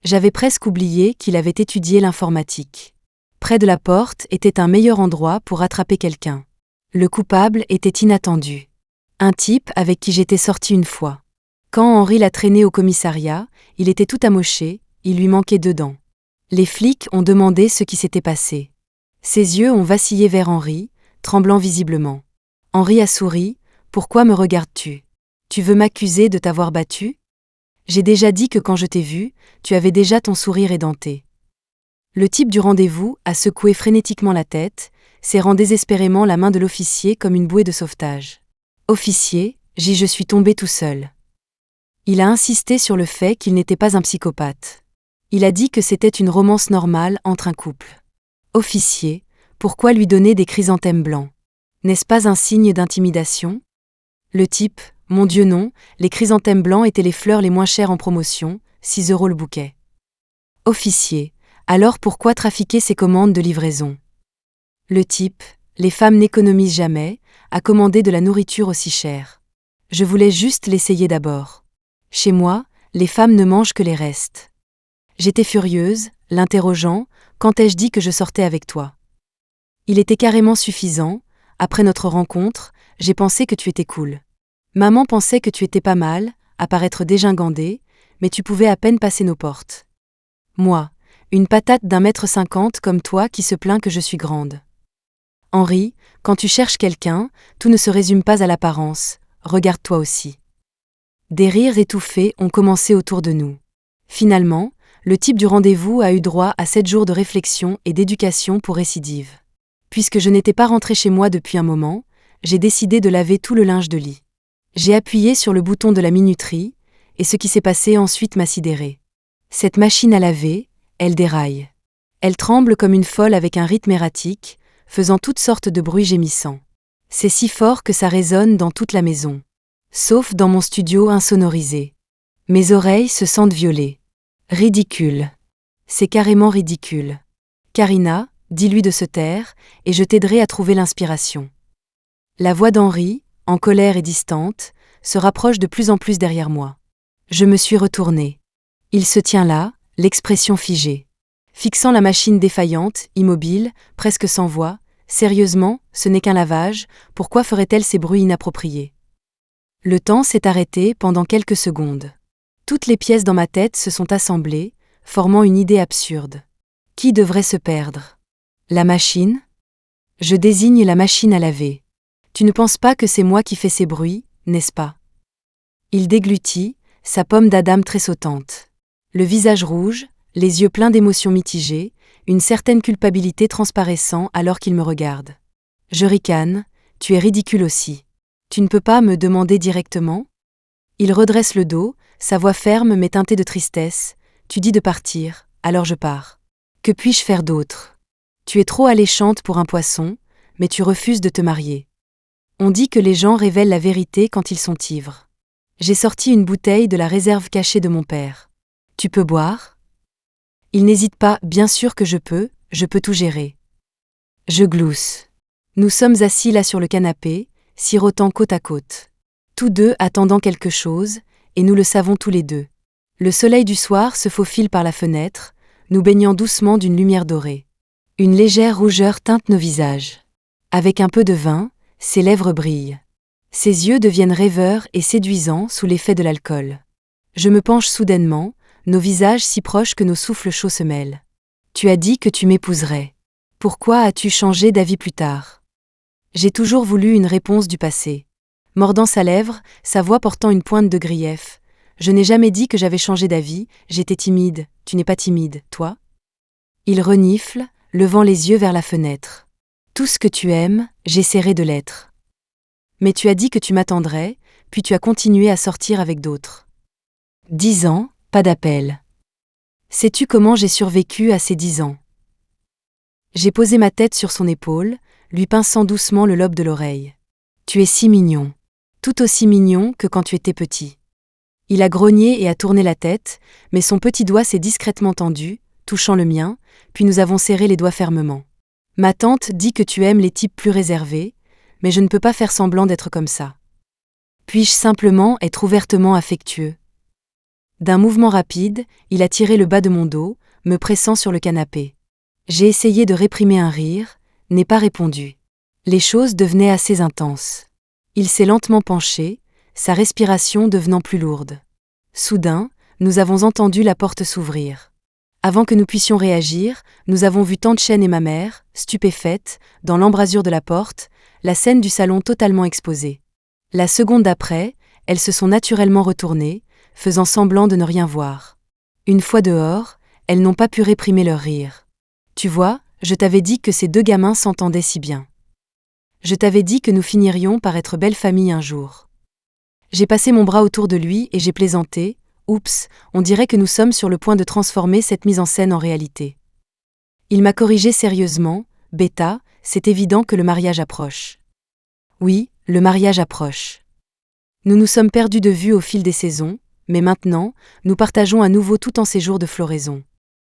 J'avais presque oublié qu'il avait étudié l'informatique. Près de la porte était un meilleur endroit pour attraper quelqu'un. Le coupable était inattendu. Un type avec qui j'étais sortie une fois. Quand Henri l'a traîné au commissariat, il était tout amoché, il lui manquait 2 dents. Les flics ont demandé ce qui s'était passé. Ses yeux ont vacillé vers Henri, tremblant visiblement. Henri a souri. « Pourquoi me regardes-tu ? Tu veux m'accuser de t'avoir battu ? J'ai déjà dit que quand je t'ai vu, tu avais déjà ton sourire édenté. » Le type du rendez-vous a secoué frénétiquement la tête, serrant désespérément la main de l'officier comme une bouée de sauvetage. « Officier, je suis tombé tout seul. » Il a insisté sur le fait qu'il n'était pas un psychopathe. Il a dit que c'était une romance normale entre un couple. Officier, pourquoi lui donner des chrysanthèmes blancs ? N'est-ce pas un signe d'intimidation ? Le type, mon Dieu non, les chrysanthèmes blancs étaient les fleurs les moins chères en promotion, 6 € le bouquet. Officier, alors pourquoi trafiquer ces commandes de livraison ? Le type, les femmes n'économisent jamais, à commander de la nourriture aussi chère. Je voulais juste l'essayer d'abord. Chez moi, les femmes ne mangent que les restes. J'étais furieuse, l'interrogeant, quand ai-je dit que je sortais avec toi ? Il était carrément suffisant, après notre rencontre, j'ai pensé que tu étais cool. Maman pensait que tu étais pas mal, à paraître dégingandée, mais tu pouvais à peine passer nos portes. Moi, une patate d'1,50 m comme toi qui se plaint que je suis grande. Henri, quand tu cherches quelqu'un, tout ne se résume pas à l'apparence, regarde-toi aussi. Des rires étouffés ont commencé autour de nous. Finalement, le type du rendez-vous a eu droit à 7 jours de réflexion et d'éducation pour récidive. Puisque je n'étais pas rentrée chez moi depuis un moment, j'ai décidé de laver tout le linge de lit. J'ai appuyé sur le bouton de la minuterie, et ce qui s'est passé ensuite m'a sidérée. Cette machine à laver, elle déraille. Elle tremble comme une folle avec un rythme erratique, faisant toutes sortes de bruits gémissants. C'est si fort que ça résonne dans toute la maison. Sauf dans mon studio insonorisé. Mes oreilles se sentent violées. Ridicule. C'est carrément ridicule. Karina, dis-lui de se taire, et je t'aiderai à trouver l'inspiration. La voix d'Henri, en colère et distante, se rapproche de plus en plus derrière moi. Je me suis retournée. Il se tient là, l'expression figée. Fixant la machine défaillante, immobile, presque sans voix, sérieusement, ce n'est qu'un lavage, pourquoi ferait-elle ces bruits inappropriés ? Le temps s'est arrêté pendant quelques secondes. Toutes les pièces dans ma tête se sont assemblées, formant une idée absurde. Qui devrait se perdre ? La machine ? Je désigne la machine à laver. Tu ne penses pas que c'est moi qui fais ces bruits, n'est-ce pas ? Il déglutit, sa pomme d'Adam tressautante. Le visage rouge, les yeux pleins d'émotions mitigées, une certaine culpabilité transparaissant alors qu'il me regarde. Je ricane, tu es ridicule aussi. Tu ne peux pas me demander directement ? Il redresse le dos, sa voix ferme mais teintée de tristesse. Tu dis de partir, alors je pars. Que puis-je faire d'autre ? Tu es trop alléchante pour un poisson, mais tu refuses de te marier. On dit que les gens révèlent la vérité quand ils sont ivres. J'ai sorti une bouteille de la réserve cachée de mon père. Tu peux boire ? Il n'hésite pas, bien sûr que je peux tout gérer. Je glousse. Nous sommes assis là sur le canapé, sirotant côte à côte. Tous deux attendant quelque chose, et nous le savons tous les deux. Le soleil du soir se faufile par la fenêtre, nous baignant doucement d'une lumière dorée. Une légère rougeur teinte nos visages. Avec un peu de vin, ses lèvres brillent. Ses yeux deviennent rêveurs et séduisants sous l'effet de l'alcool. Je me penche soudainement, nos visages si proches que nos souffles chauds se mêlent. Tu as dit que tu m'épouserais. Pourquoi as-tu changé d'avis plus tard ? J'ai toujours voulu une réponse du passé. Mordant sa lèvre, sa voix portant une pointe de grief. Je n'ai jamais dit que j'avais changé d'avis, j'étais timide, tu n'es pas timide, toi ? Il renifle, levant les yeux vers la fenêtre. Tout ce que tu aimes, j'essaierai de l'être. Mais tu as dit que tu m'attendrais, puis tu as continué à sortir avec d'autres. 10 ans, pas d'appel. Sais-tu comment j'ai survécu à ces 10 ans? J'ai posé ma tête sur son épaule, lui pinçant doucement le lobe de l'oreille. Tu es si mignon. Tout aussi mignon que quand tu étais petit. Il a grogné et a tourné la tête, mais son petit doigt s'est discrètement tendu, touchant le mien, puis nous avons serré les doigts fermement. Ma tante dit que tu aimes les types plus réservés, mais je ne peux pas faire semblant d'être comme ça. Puis-je simplement être ouvertement affectueux? D'un mouvement rapide, il a tiré le bas de mon dos, me pressant sur le canapé. J'ai essayé de réprimer un rire, n'ai pas répondu. Les choses devenaient assez intenses. Il s'est lentement penché, sa respiration devenant plus lourde. Soudain, nous avons entendu la porte s'ouvrir. Avant que nous puissions réagir, nous avons vu tante Chen et ma mère, stupéfaites, dans l'embrasure de la porte, la scène du salon totalement exposée. La seconde d'après, elles se sont naturellement retournées, faisant semblant de ne rien voir. Une fois dehors, elles n'ont pas pu réprimer leur rire. Tu vois, je t'avais dit que ces deux gamins s'entendaient si bien. Je t'avais dit que nous finirions par être belle famille un jour. J'ai passé mon bras autour de lui et j'ai plaisanté. Oups, on dirait que nous sommes sur le point de transformer cette mise en scène en réalité. Il m'a corrigé sérieusement. Beta, c'est évident que le mariage approche. Oui, le mariage approche. Nous nous sommes perdus de vue au fil des saisons, mais maintenant, nous partageons à nouveau tout en ces jours de floraison.